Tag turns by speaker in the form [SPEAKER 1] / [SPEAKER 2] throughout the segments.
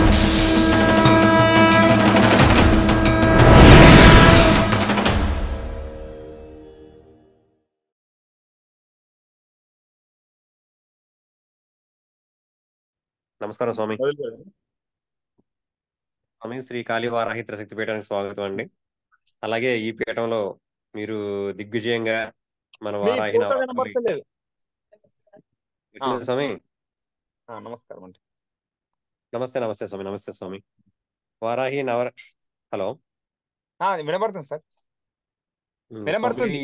[SPEAKER 1] నమస్కారం స్వామి. స్వామి శ్రీ కాళీవారాహి త్రిశక్తి పీఠానికి స్వాగతం అండి. అలాగే ఈ పీఠంలో మీరు దిగ్విజయంగా మన
[SPEAKER 2] మీ
[SPEAKER 1] వారాహి
[SPEAKER 2] ఫోటో
[SPEAKER 1] నవరాత్రులు
[SPEAKER 2] కనబడతలేదు.
[SPEAKER 1] వచ్చింది స్వామి.
[SPEAKER 2] నమస్కారం అండి.
[SPEAKER 1] నమస్తే నమస్తే స్వామి. నమస్తే స్వామి. వారాహి నవర హలో
[SPEAKER 2] వినబడుతుంది సార్,
[SPEAKER 1] స్వామి,
[SPEAKER 2] వినబడుతుంది.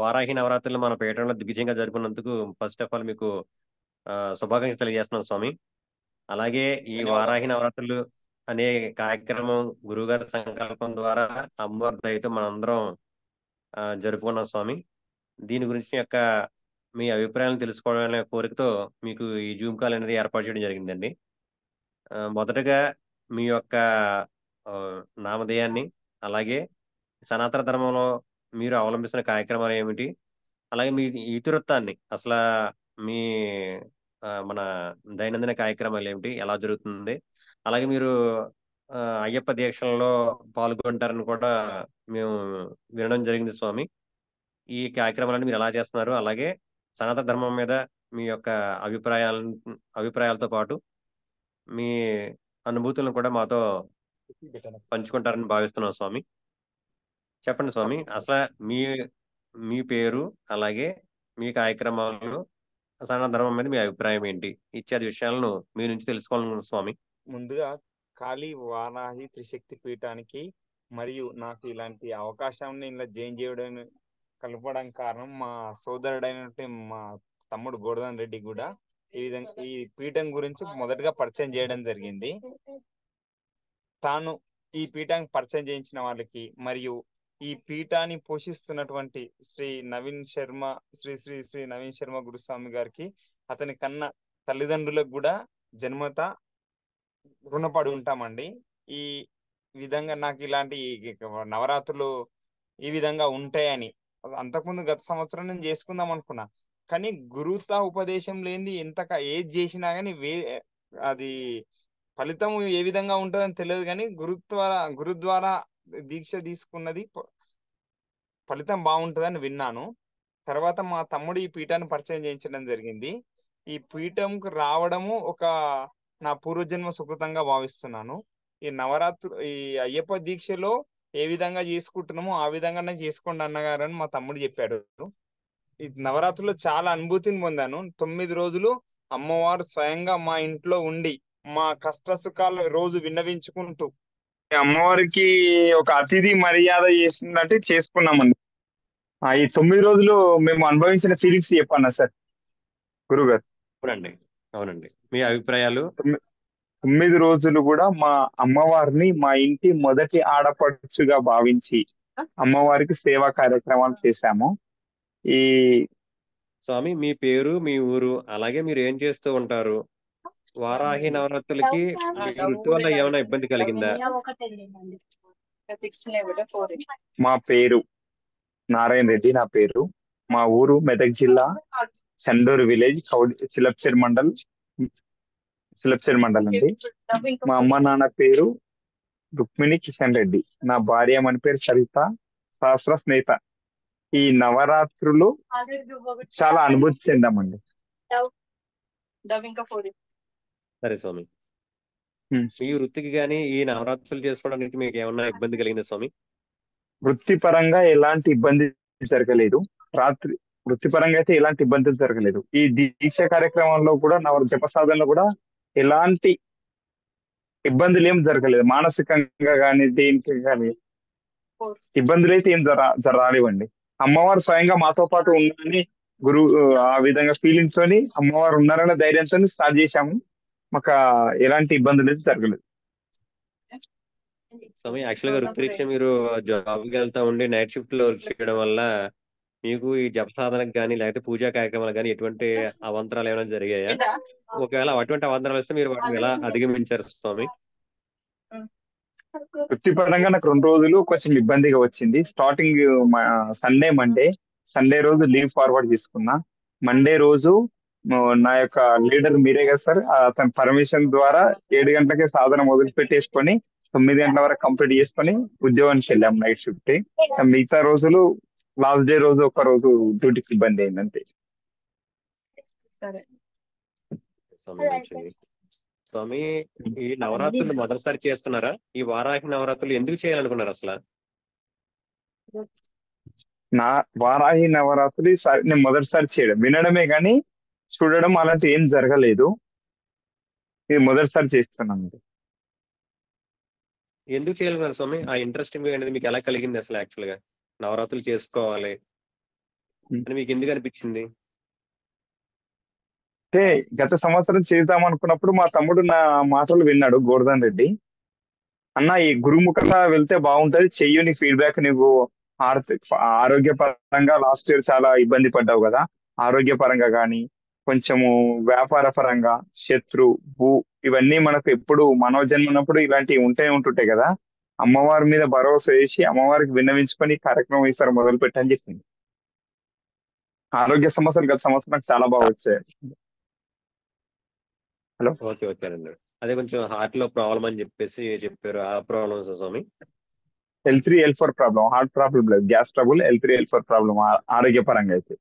[SPEAKER 1] వారాహి నవరాత్రులు మన పీఠంలో దిగ్విజయంగా జరుపుకున్నందుకు ఫస్ట్ ఆఫ్ ఆల్ మీకు శుభాకాంక్షలు తెలియజేస్తున్నాం స్వామి. అలాగే ఈ వారాహి నవరాత్రులు అనే కార్యక్రమం గురువుగారి సంకల్పం ద్వారా అమ్మవారి దయతో మనందరం జరుపుకున్నాం స్వామి. దీని గురించి యొక్క మీ అభిప్రాయాలను తెలుసుకోవాలనే కోరికతో మీకు ఈ జూమ్ కాల్ అనేది ఏర్పాటు చేయడం జరిగిందండి. మొదటగా మీ యొక్క ఆ, నామధేయాన్ని, అలాగే సనాతన ధర్మంలో మీరు అవలంబిస్తున్న కార్యక్రమాలు ఏమిటి, అలాగే మీ ఇతివృత్తాన్ని, అసలు మీ మన దైనందిన కార్యక్రమాలు ఏమిటి, ఎలా జరుగుతుంది, అలాగే మీరు అయ్యప్ప దీక్షలలో పాల్గొంటారని కూడా మేము వినడం జరిగింది స్వామి. ఈ కార్యక్రమాలను మీరు ఎలా చేస్తున్నారు, అలాగే సనాతన ధర్మం మీద మీ యొక్క అభిప్రాయాలతో పాటు మీ అనుభూతులను కూడా మాతో పంచుకుంటారని భావిస్తున్నాం స్వామి. చెప్పండి స్వామి, అసలు మీ మీ పేరు, అలాగే మీ కార్యక్రమాలు, సనాతన ధర్మం మీద మీ అభిప్రాయం ఏంటి, ఇత్యాది విషయాలను మీ నుంచి తెలుసుకోవాలనుకున్నాను స్వామి.
[SPEAKER 2] ముందుగా కాళీ వారాహి త్రిశక్తి పీఠానికి మరియు నాకు ఇలాంటి అవకాశాన్ని ఇలా జాయిన్ చేయడం కలపడానికి కారణం మా సోదరుడైనటువంటి మా తమ్ముడు గోవర్ధన్ రెడ్డి కూడా ఈ విధంగా ఈ పీఠం గురించి మొదటగా పరిచయం చేయడం జరిగింది. తాను ఈ పీఠానికి పరిచయం చేయించిన వాళ్ళకి మరియు ఈ పీఠాన్ని పోషిస్తున్నటువంటి శ్రీ నవీన్ శర్మ శ్రీ శ్రీ శ్రీ నవీన్ శర్మ గురుస్వామి గారికి, అతని కన్న తల్లిదండ్రులకు కూడా జన్మత రుణపడి ఉంటామండి. ఈ విధంగా నాకు ఇలాంటి నవరాత్రులు ఈ విధంగా ఉంటాయని అంతకుముందు గత సంవత్సరం నేను చేసుకుందాం అనుకున్నా, కానీ గురుతా ఉపదేశం లేనిది ఎంత ఏది చేసినా కానీ అది ఫలితం ఏ విధంగా ఉంటుందని తెలియదు. కానీ గురు ద్వారా దీక్ష తీసుకున్నది ఫలితం బాగుంటుందని విన్నాను. తర్వాత మా తమ్ముడు ఈ పీఠాన్ని పరిచయం చేయించడం జరిగింది. ఈ పీఠంకు రావడము ఒక నా పూర్వజన్మ సుకృతంగా భావిస్తున్నాను. ఈ అయ్యప్ప దీక్షలో ఏ విధంగా చేసుకుంటున్నామో ఆ విధంగానే చేసుకోండి అన్నగారు అని మా తమ్ముడు చెప్పాడు. ఈ నవరాత్రుల్లో చాలా అనుభూతిని పొందాను. 9 రోజులు అమ్మవారు స్వయంగా మా ఇంట్లో ఉండి మా కష్ట సుఖాలు రోజు విన్నవించుకుంటూ అమ్మవారికి ఒక అతిథి మర్యాద చేసినట్టు చేసుకున్నామండి. ఈ 9 రోజులు మేము అనుభవించిన ఫీలింగ్స్ చెప్పన్నా సార్ గురుగారు?
[SPEAKER 1] అవునండి, అవునండి. మీ అభిప్రాయాలు?
[SPEAKER 2] 9 రోజులు కూడా మా అమ్మవారిని మా ఇంటి మొదటి ఆడపడుచుగా భావించి అమ్మవారికి సేవా కార్యక్రమాలు చేశాము. ఈ
[SPEAKER 1] స్వామి, మీ పేరు, మీ ఊరు, అలాగే మీరు ఏం చేస్తూ ఉంటారు? వారాహి నవరాత్రులకి మీ వృత్తి వల్ల ఏమైనా ఇబ్బంది కలిగిందా?
[SPEAKER 2] మా పేరు నారాయణ రెడ్డి, నా పేరు. మా ఊరు మెదక్ జిల్లా చందూరు విలేజ్, చిలప్చేర్ మండల్ అండి. మా అమ్మ నాన్న పేరు రుక్మిణి కిషన్ రెడ్డి, నా భార్య మన పేరు సరిత, సహస్ర స్నేహిత. ఈ నవరాత్రులు చాలా అనుభూతి చెందామండి.
[SPEAKER 1] సరే స్వామి, మీ వృత్తికి కానీ ఈ నవరాత్రులు చేసుకోవడానికి మీకు ఏమన్నా ఇబ్బంది కలిగిందా స్వామి?
[SPEAKER 2] వృత్తిపరంగా ఎలాంటి ఇబ్బంది జరగలేదు. వృత్తిపరంగా అయితే ఎలాంటి ఇబ్బందులు జరగలేదు. ఈ దీక్ష కార్యక్రమంలో కూడా జప సాధనలో కూడా ఎలాంటి ఇబ్బందులు ఏం జరగలేదు. మానసికంగా కానీ దేనికి కానీ ఇబ్బందులు అయితే ఏం రాలేవండి. అమ్మవారు స్వయంగా మాతో పాటు ఉందని ఆ విధంగా ఫీలింగ్స్ తోని అమ్మవారు ఉన్నారన్న ధైర్యంతో స్టార్ట్ చేశాము. మాకు ఎలాంటి ఇబ్బందులు అయితే జరగలేదు.
[SPEAKER 1] స్వామి, యాక్చువల్ గా వృత్తిరీత్యా మీరు జాబ్కి వెళ్తా ఉండి నైట్ షిఫ్ట్ లో వర్క్ చేయడం వల్ల మీకు ఈ జప సాధనకు కానీ లేకపోతే పూజా కార్యక్రమాలు కానీ ఎటువంటి అవాంతరాలు ఏమైనా జరిగాయా? ఒకవేళ అటువంటి అవాంతరాలు వస్తే మీరు వాటిని ఎలా అధిగమించారు స్వామి?
[SPEAKER 2] వృత్తిపరంగా నాకు 2 రోజులు కొంచెం ఇబ్బందిగా వచ్చింది. స్టార్టింగ్ సండే రోజు లీవ్ ఫార్వర్డ్ తీసుకున్నా. మండే రోజు నా యొక్క లీడర్ మీరే కదా సార్, అతని పర్మిషన్ ద్వారా 7 గంటలకే సాధన మొదలు పెట్టేసుకొని 9 గంటల వరకు కంప్లీట్ చేసుకొని ఉద్యోగానికి వెళ్ళాం నైట్ షిఫ్ట్. మిగతా రోజులు లాస్ట్ డే రోజు ఒక రోజు డ్యూటీకి ఇబ్బంది అయింది అంతే.
[SPEAKER 1] స్వామి మంచిది. స్వామి, ఈ నవరాత్రులు మొదటిసారి చేస్తున్నారా? ఈ వారాహి నవరాత్రులు ఎందుకు చేయాలనుకున్నారు అసలు?
[SPEAKER 2] నా వారాహి నవరాత్రి నేను మొదటిసారి చేయడం, వినడమే కానీ చూడడం అలాంటి ఏం జరగలేదు. ఇది మొదటిసారి చేస్తున్నాను.
[SPEAKER 1] ఎందుకు చేయాలనుకున్నారు స్వామి? ఆ ఇంట్రెస్టింగ్ అనేది మీకు ఎలా కలిగింది అసలు? యాక్చువల్ గా నవరాత్రులు చేసుకోవాలి అని మీకు ఎందుకు అనిపించింది?
[SPEAKER 2] అంటే గత సంవత్సరం చేద్దాం అనుకున్నప్పుడు మా తమ్ముడు నా మాటలు విన్నాడు, గోవర్ధన్ రెడ్డి అన్న ఈ గురుముఖంగా వెళ్తే బాగుంటది, చెయ్యు, నీ ఫీడ్బ్యాక్ నీకు ఆరోగ్యపరంగా లాస్ట్ ఇయర్ చాలా ఇబ్బంది పడ్డావు కదా, ఆరోగ్యపరంగా కానీ కొంచెము వ్యాపార పరంగా శత్రు భూ ఇవన్నీ మనకు ఎప్పుడు మనోజన్మ ఉన్నప్పుడు ఇలాంటివి ఉంటుంటాయి కదా, అమ్మవారి మీద భరోసా వేసి అమ్మవారికి విన్నవించుకొని ఈ కార్యక్రమం ఈసారి మొదలు పెట్టని చెప్పింది. ఆరోగ్య సమస్యలు గత సంవత్సరం నాకు చాలా బాగా వచ్చాయి. హలో,
[SPEAKER 1] ఓకే ఓకే అండి. అదే కొంచెం హార్ట్ లో ప్రాబ్లం అని చెప్పేసి చెప్పారు. ఆ ప్రాబ్లమ్స్ స్వామి?
[SPEAKER 2] L3 L4 problem, heart problem లేదు, gas trouble, L3 L4 problem ఆరోగ్యపరంగా అయితే.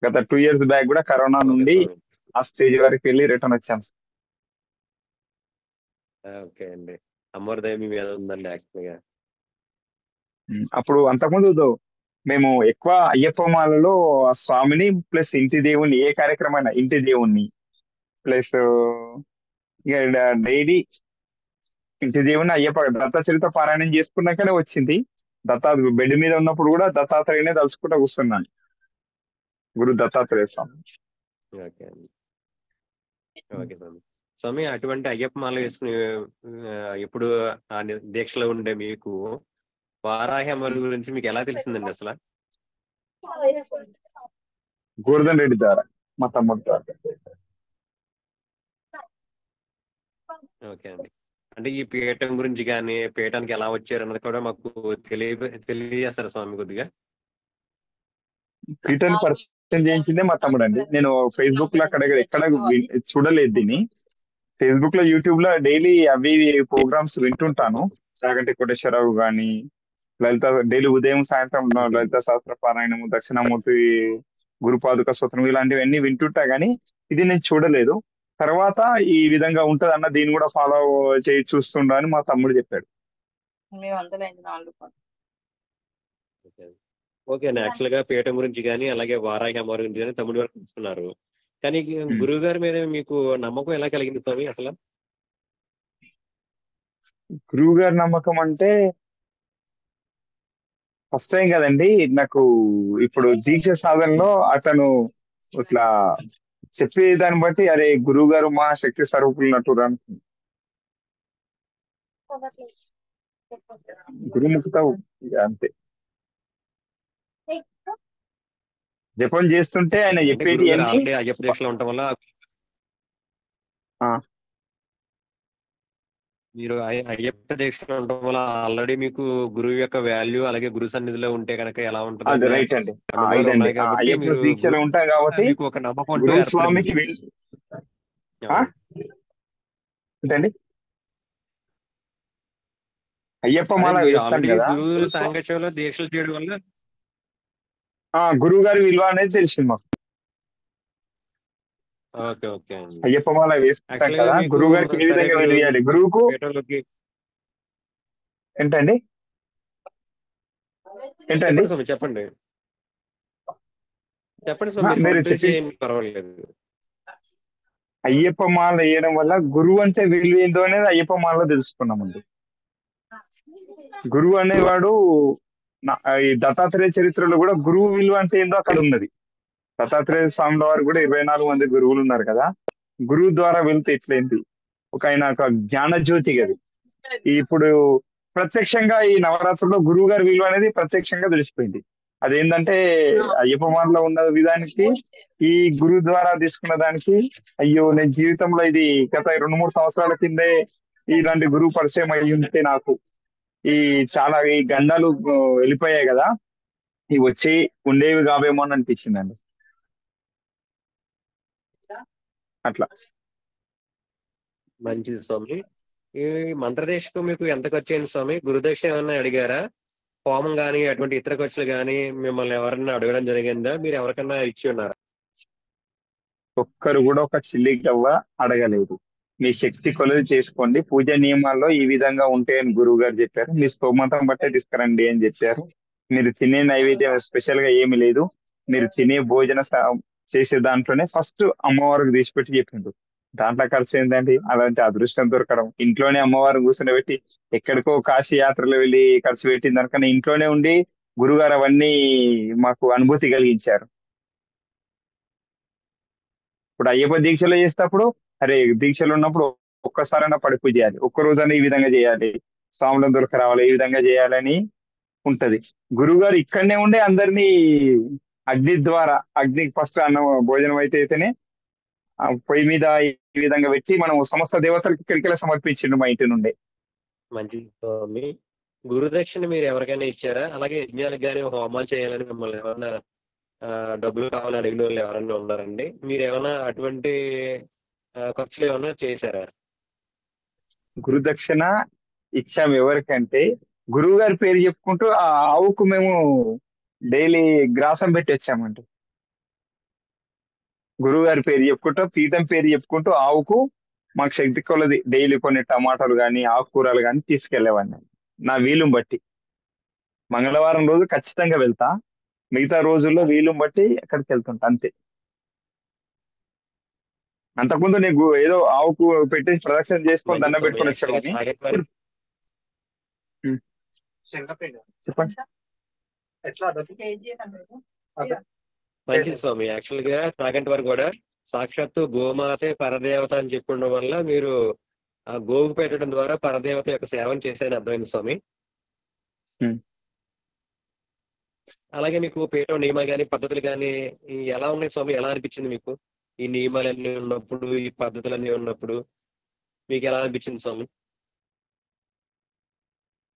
[SPEAKER 2] గత 2 years బ్యాక్ కూడా కరోనా
[SPEAKER 1] ఓకే
[SPEAKER 2] నుండి
[SPEAKER 1] స్వామి.
[SPEAKER 2] ఆ స్టేజ్ వరకు వెళ్ళి రిటర్న్ వచ్చాం.
[SPEAKER 1] ఓకే అండి. అమ్మవారి దయ మీ మీద ఉందండి యాక్చువల్ గా.
[SPEAKER 2] అప్పుడు అంతకుముందు మేము ఎక్కువ అయ్యప్ప మాలలో ఆ స్వామిని ప్లస్ ఇంటి దేవుణ్ణి, ఏ కార్యక్రమం ఇంటి దేవుణ్ణి ప్లస్ ఇక డైలీ ఇంటి దేవుని అయ్యప్ప దత్త చరిత్ర పారాయణం చేసుకున్నాకనే వచ్చింది. బెడ్ మీద ఉన్నప్పుడు కూడా దత్తాత్రేయనే తలుచుకుంటూ కూర్చున్నాను, గురు దత్తాత్రేయ స్వామి.
[SPEAKER 1] ఓకే అండి. ఓకే స్వామి. స్వామి, అటువంటి అయ్యప్ప మాల వేసుకుని ఇప్పుడు ఆ దీక్షలో ఉండే మీకు వారాహి అమ్మవారి గురించి మీకు ఎలా తెలిసిందండి అసలు?
[SPEAKER 2] గోవర్ధన్ రెడ్డి ద్వారా, మా తమ్ముడు ద్వారా.
[SPEAKER 1] ఓకే అండి. అంటే ఈ పీఠం గురించి కానీ పీఠానికి ఎలా వచ్చారు అన్నది కూడా మాకు తెలియజేస్తారు స్వామి కొద్దిగా?
[SPEAKER 2] పీటర్ని పరిచయం చేయించిందే మా తమ్ముడు అండి. నేను ఫేస్బుక్ లో అక్కడ ఎక్కడ చూడలేదు దీన్ని. ఫేస్బుక్ లో, యూట్యూబ్ లో డైలీ అవి ప్రోగ్రామ్స్ వింటుంటాను. చాగంటి కోటేశ్వరరావు గాని, లలిత డైలీ ఉదయం సాయంత్రం లలిత శాస్త్ర పారాయణము, దక్షిణామూర్తి గురుపాదుక స్తోత్రం ఇలాంటివన్నీ వింటుంటా గానీ ఇది నేను చూడలేదు. తర్వాత ఈ విధంగా ఉంటది అన్న, దీన్ని కూడా ఫాలో చేయి చూస్తుండ అని మా తమ్ముడు చెప్పాడు.
[SPEAKER 1] ఓకే అండి. యాక్చువల్ గా పీఠం గురించి కానీ అలాగే వారాహి అమ్మవారి గురించి కానీ తమ్ముడు వరకు తెలుసుకున్నారు. కానీ గురువు గారి మీద మీకు నమ్మకం ఎలా కలిగింది స్వామి అసలు?
[SPEAKER 2] గురువు గారి నమ్మకం అంటే ఫస్ట్ టైం కదండి నాకు. ఇప్పుడు దీక్ష సాధనలో అతను ఇట్లా చెప్పే దాన్ని బట్టి అరే గురువు గారు మా శక్తి స్వరూపులు ఉన్నట్టు అనుకుంది. గురుముఖత అంతే. జపం చేస్తుంటే ఆయన
[SPEAKER 1] అంటే
[SPEAKER 2] చెప్పేది
[SPEAKER 1] గురువు గారు
[SPEAKER 2] అన్ని
[SPEAKER 1] ఆల్రెడీ అయ్యప్ప దీక్షలో ఉండటం వల్ల మీరు అయ్యప్ప దీక్షలో ఉండటం వల్ల ఆల్రెడీ మీకు గురువు యొక్క వాల్యూ అలాగే గురు సన్నిధిలో ఉంటే కనుక ఎలా ఉంటుంది
[SPEAKER 2] అది
[SPEAKER 1] అన్న
[SPEAKER 2] రైట్ అండి.
[SPEAKER 1] అనుభవాలు
[SPEAKER 2] ఇదండి
[SPEAKER 1] ఉన్నాయి కాబట్టి
[SPEAKER 2] అయ్యప్ప
[SPEAKER 1] మీరు
[SPEAKER 2] దీక్షలో ఉంటాం కాబట్టి
[SPEAKER 1] మీకు ఒక నమ్మకం అంటూ
[SPEAKER 2] గురువు
[SPEAKER 1] ఏర్పడింది.
[SPEAKER 2] స్వామికి ఏంటండి అయ్యప్ప
[SPEAKER 1] అదే
[SPEAKER 2] మాల
[SPEAKER 1] మీరు
[SPEAKER 2] వేస్తాం
[SPEAKER 1] ఆల్రెడీ
[SPEAKER 2] కదా,
[SPEAKER 1] గురువు సాంగత్యంలో దీక్షలు చేయడం వల్ల
[SPEAKER 2] గురువు గారి విలువ అనేది తెలిసింది మాకు.
[SPEAKER 1] ఓకే ఓకే అండి.
[SPEAKER 2] అయ్యప్ప మాల వేస్తాం
[SPEAKER 1] యాక్చువల్ గా
[SPEAKER 2] కదా,
[SPEAKER 1] మీకు
[SPEAKER 2] గురువు గారికి ఏ
[SPEAKER 1] సరే
[SPEAKER 2] విధంగా
[SPEAKER 1] మీరు
[SPEAKER 2] విలువేయాలి గురువుకు
[SPEAKER 1] పీఠంలోకి
[SPEAKER 2] ఏంటండి ఏంటండి
[SPEAKER 1] చెప్పండి స్వామి, చెప్పండి చెప్పండి స్వామి, మీరు
[SPEAKER 2] మీరు
[SPEAKER 1] కంటిన్యూ
[SPEAKER 2] చెప్పి
[SPEAKER 1] చేయండి, పర్వాలేదు.
[SPEAKER 2] అయ్యప్ప మాల వేయడం వల్ల గురువు అంటే విలువ ఏందో అనేది అయ్యప్ప మాలలో తెలుసుకున్నామండి. గురువు అనేవాడు ఈ దత్తాత్రేయ చరిత్రలో కూడా గురువు విలువ అంటే ఏందో అక్కడ ఉన్నది. దత్తాత్రేయ స్వాముల వారు కూడా 24 మంది గురువులు ఉన్నారు కదా, గురువు ద్వారా వెళ్తే ఎట్లయింది, ఆయన ఒక జ్ఞాన జ్యోతి కదా. ఇప్పుడు ప్రత్యక్షంగా ఈ నవరాత్రుల్లో గురువు గారి విలువ అనేది ప్రత్యక్షంగా తెలిసిపోయింది. అదేంటంటే అయ్యప్ప మాలలో ఉన్న విధానికి ఈ గురువు ద్వారా తీసుకున్న దానికి, అయ్యో నేను జీవితంలో ఇది గత 2-3 సంవత్సరాల కిందే ఇలాంటి గురువు పరిచయం అయ్యి ఉంటే నాకు ఈ చాలా ఈ గండాలు వెళ్ళిపోయాయి కదా, ఇవి వచ్చి ఉండేవి కావేమో అని అనిపించిందండి. అట్లా.
[SPEAKER 1] మంచిది స్వామి. ఈ మంత్రదీక్షకు మీకు ఎంత ఖర్చు అయింది స్వామి? గురుదక్షిణ ఏమన్నా అడిగారా? హోమం గాని అటువంటి ఇతర ఖర్చులు గాని మిమ్మల్ని ఎవరన్నా అడగడం జరిగిందా? మీరు ఎవరికన్నా ఇచ్చి ఉన్నారా?
[SPEAKER 2] ఒక్కరు కూడా ఒక చిల్లి గవ్వ అడగలేదు. మీ శక్తి కొలది చేసుకోండి, పూజ నియమాల్లో ఈ విధంగా ఉంటాయని గురువు గారు చెప్పారు, మీ స్తోమతం బట్టే తీసుకురండి అని చెప్పారు. మీరు తినే నైవేద్యం స్పెషల్ గా ఏమి లేదు, మీరు తినే చేసే దాంట్లోనే ఫస్ట్ అమ్మవారికి తీసిపెట్టి చెప్పిండు. దాంట్లో ఖర్చు ఏంటండి? అలాంటి అదృష్టం దొరకడం, ఇంట్లోనే అమ్మవారిని కూర్చొని ఎక్కడికో కాశీ యాత్రలో వెళ్ళి ఖర్చు పెట్టిన దానికన్నా ఇంట్లోనే ఉండి గురుగారు అవన్నీ మాకు అనుభూతి కలిగించారు. ఇప్పుడు అయ్యప్ప దీక్షలో చేసేటప్పుడు, అరే దీక్షలో ఉన్నప్పుడు ఒక్కసారైనా పడి పూజ చేయాలి, ఒక్క రోజైనా ఈ విధంగా చేయాలి, స్వాములను దొరక రావాలి, ఈ విధంగా చేయాలని ఉంటది. గురువుగారు ఇక్కడనే ఉండే అందరినీ అగ్ని ద్వారా, అగ్నికి ఫస్ట్ అన్నం భోజనం అయితేనే ఆ పొయ్యి మీద ఈ విధంగా పెట్టి మనం సమస్త దేవతలకు ఇక్కడికెళ్ళి సమర్పించిండు మా ఇంటి నుండి.
[SPEAKER 1] మంచిది స్వామి. గురుదక్షిణ మీరు ఎవరికైనా ఇచ్చారా? అలాగే యజ్ఞాలకు గాని హోమాలు చేయాలని మిమ్మల్ని ఎవరన్నా డబ్బులు కావాలని అడిగిన వాళ్ళు ఎవరన్నా ఉన్నారండి? మీరు ఏమైనా అటువంటి ఖర్చులు ఏమైనా చేశారా?
[SPEAKER 2] గురుదక్షిణ ఇచ్చాము ఎవరికంటే, గురువు గారి పేరు చెప్పుకుంటూ ఆ ఆవుకు మేము డైలీ గ్రాసం పెట్టి వచ్చామండి. గురువు గారి పేరు చెప్పుకుంటూ, పీఠం పేరు చెప్పుకుంటూ ఆవుకు మాకు శక్తి కొలది డైలీ కొన్ని టమాటాలు కానీ ఆకుకూరలు కానీ తీసుకెళ్లేవాడిని నా వీలుని బట్టి. మంగళవారం రోజు ఖచ్చితంగా వెళ్తా, మిగతా రోజుల్లో వీలుని బట్టి ఎక్కడికి వెళ్తుంటా అంతే. అంతకుముందు నీకు ఏదో ఆవుకు పెట్టి ప్రదక్షిణ చేసుకొని
[SPEAKER 1] మంచిది
[SPEAKER 2] దండం
[SPEAKER 1] స్వామి.
[SPEAKER 2] పెట్టుకొని
[SPEAKER 1] యాక్చువల్గా
[SPEAKER 2] వచ్చేవాడిని.
[SPEAKER 1] చాగంటి
[SPEAKER 2] ఉం. చెప్పండి.
[SPEAKER 1] మంచిది స్వామి. యాక్చువల్ గా చాగంటి వారు కూడా సాక్షాత్తు గోమాతే పరదేవత అని చెప్పడం వల్ల మీరు ఆ గోవు పెట్టడం ద్వారా పరదేవత యొక్క సేవను చేశారని అర్థమైంది స్వామి.
[SPEAKER 2] ఉం.
[SPEAKER 1] అలాగే మీకు పీఠం నియమాలు కానీ పద్ధతులు కానీ ఎలా ఉన్నాయి స్వామి? ఎలా అనిపించింది మీకు ఈ నియమాలన్నీ ఉన్నప్పుడు, ఈ పద్ధతులన్నీ ఉన్నప్పుడు మీకు ఎలా అనిపించింది స్వామి?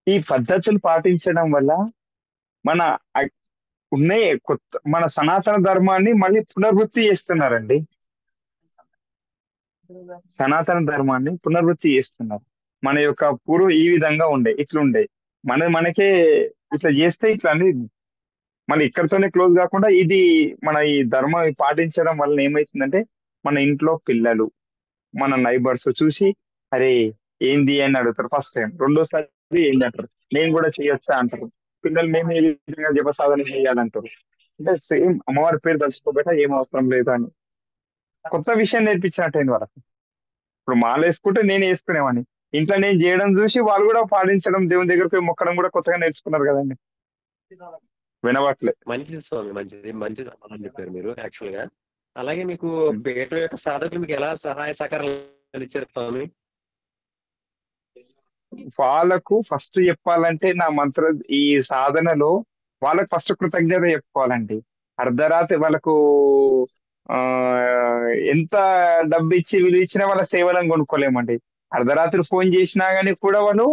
[SPEAKER 2] ఈ పద్ధతులు పాటించడం వల్ల మన ఉన్నాయి కొత్త మన సనాతన ధర్మాన్ని మళ్ళీ పునర్వృత్తి చేస్తున్నారండి. సనాతన ధర్మాన్ని పునర్వృత్తి చేస్తున్నారు. మన యొక్క పూర్వం ఈ విధంగా ఉండే, ఇట్లుండే, మనకే ఇట్లా చేస్తే ఇట్లా అని మళ్ళీ ఇక్కడితోనే క్లోజ్ కాకుండా ఇది మన ఈ ధర్మం పాటించడం వల్ల ఏమైతుందంటే, మన ఇంట్లో పిల్లలు, మన నైబర్స్ చూసి అరే ఏంది అని అడుగుతారు ఫస్ట్ టైం, రెండోసారి ఏంది అంటారు, నేను కూడా చేయొచ్చా అంటారు. పిల్లలు మేము ఏ విధంగా జప సాధన చేయాలంటారు. అంటే సేమ్ అమ్మవారి పేరు తలుచుకోబెట్ట ఏం అవసరం లేదు అని కొత్త విషయం నేర్పించినట్టయింది వాళ్ళకి. ఇప్పుడు మాల వేసుకుంటే నేను వేసుకునేవాడిని, ఇంట్లో నేను చేయడం చూసి వాళ్ళు కూడా పాటించడం, దేవుని దగ్గర పోయి మొక్కడం కూడా కొత్తగా నేర్చుకున్నారు కదండి. వినవట్లే.
[SPEAKER 1] మంచిది స్వామి. మంచిది. మంచి సమాధానం చెప్పారు మీరు యాక్చువల్ గా. అలాగే మీకు పీఠం యొక్క సాధకులు మీకు ఎలా సహాయ సహకారాలు ఇచ్చారు స్వామి?
[SPEAKER 2] వాళ్ళకు ఫస్ట్ చెప్పాలంటే నా ఈ సాధనలో వాళ్ళకు ఫస్ట్ కృతజ్ఞత చెప్పుకోవాలండి. అర్ధరాత్రి వాళ్ళకు ఆ ఎంత డబ్బు ఇచ్చి విలువ ఇచ్చినా వాళ్ళ సేవలను కొనుక్కోలేమండి. అర్ధరాత్రి ఫోన్ చేసినా గానీ కూడా వాళ్ళు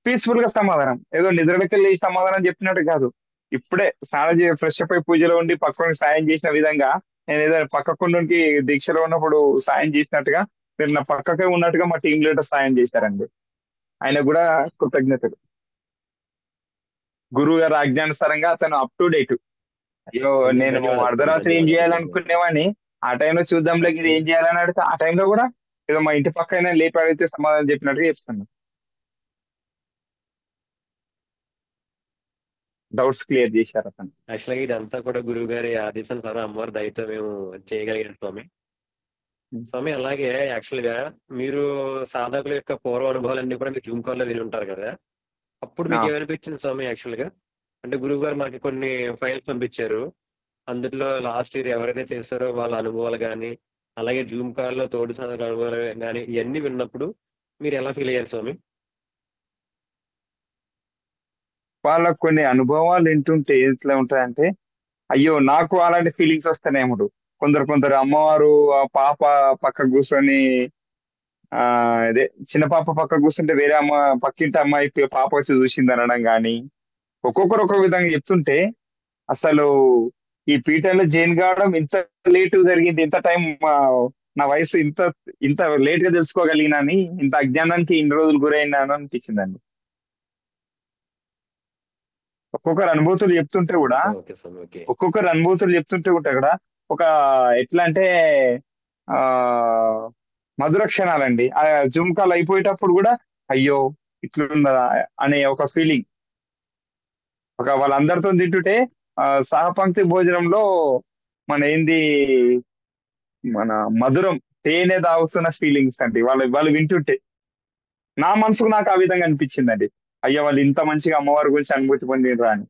[SPEAKER 2] పీస్ఫుల్ గా సమాధానం, ఏదో నిద్రలోకి వెళ్ళి సమాధానం చెప్పినట్టు కాదు. ఇప్పుడే స్నానం చేసి ఫ్రెష్ అప్ అయి పూజలో ఉండి పక్కన సాయం చేసిన విధంగా, నేను ఏదో పక్కకుండి దీక్షలో ఉన్నప్పుడు సాయం చేసినట్టుగా మీరు నా పక్కకే ఉన్నట్టుగా మా టీం లీడర్ సాయం చేశారండి. ఆయన కూడా కృతజ్ఞతలు. గురువు గారు ఆజ్ఞానుసారంగా అతను అప్ టు డేట్. అయ్యో నేను
[SPEAKER 1] ధన్యవాదాలు స్వామి.
[SPEAKER 2] అర్ధరాత్రి ఏం
[SPEAKER 1] ధన్యవాదాలు.
[SPEAKER 2] చేయాలనుకునేవాడిని, ఆ టైంలో చూద్దాంలే ఇది ఏం చేయాలని అడిగితే ఆ టైంలో కూడా ఏదో మా ఇంటి పక్కన లేట్ అడిగితే సమాధానం చెప్పినట్టుగా చెప్తాను. డౌట్స్ క్లియర్ చేశారు అతను.
[SPEAKER 1] యాక్చువల్గా ఇదంతా కూడా గురువు గారి ఆదేశానుసారం అమ్మవారి దయతో మేము చేయగలిగాం స్వామి. స్వామి అలాగే యాక్చువల్ గా మీరు సాధకుల యొక్క పూర్వ అనుభవాలన్నీ కూడా మీరు జూమ్ కాల్ లో విని ఉంటారు కదా, అప్పుడు మీకు ఏమనిపించింది స్వామి? యాక్చువల్ గా అంటే గురువు గారు మనకి కొన్ని ఫైల్స్ పంపించారు, అందులో లాస్ట్ ఇయర్ ఎవరైతే చేస్తారో వాళ్ళ అనుభవాలు కానీ, అలాగే జూమ్ కాల్ లో తోడు సాధకుల అనుభవాలు కానీ ఇవన్నీ విన్నప్పుడు మీరు ఎలా ఫీల్ అయ్యారు స్వామి?
[SPEAKER 2] వాళ్ళకు కొన్ని అనుభవాలు వింటుంటే ఎట్లా ఉంటాయంటే, అయ్యో నాకు అలాంటి ఫీలింగ్స్ వస్తానేముడు. కొందరు అమ్మవారు ఆ పాప పక్క కూర్చొని ఆ అదే చిన్న పాప పక్క కూర్చుంటే వేరే పక్కింటి అమ్మాయి పాప వచ్చి చూసింది అనడం గాని, ఒక్కొక్కరు ఒక్కొక్క విధంగా చెప్తుంటే అసలు ఈ పీఠంలో జైన్ కావడం ఇంత లేట్ జరిగింది, ఇంత టైం నా వయసు ఇంత ఇంత లేట్ గా తెలుసుకోగలిగినాని, ఇంత అజ్ఞానానికి ఇన్ని రోజులు గురైనాను అనిపించిందండి. ఒక్కొక్కరు అనుభూతులు చెప్తుంటే కూడా
[SPEAKER 1] ఓకే స్వామి. ఓకే.
[SPEAKER 2] ఒక్కొక్కరు అనుభూతులు చెప్తుంటే కూడా ఒక ఎట్లా అంటే ఆ మధుర క్షణాలండి. ఆ జూమ్ కాల్ అయిపోయేటప్పుడు కూడా అయ్యో ఇట్లుందా అనే ఒక ఫీలింగ్. ఒక వాళ్ళందరితో తింటుంటే సహపంక్తి భోజనంలో మన ఏంది మన మధురం తేనె తాగుతున్న ఫీలింగ్స్ అండి. వాళ్ళు వాళ్ళు వింటుంటే నా మనసుకు నాకు ఆ విధంగా అనిపించిందండి. అయ్యో వాళ్ళు ఇంత మంచిగా అమ్మవారి గురించి అనుభూతి పొందినరా అని.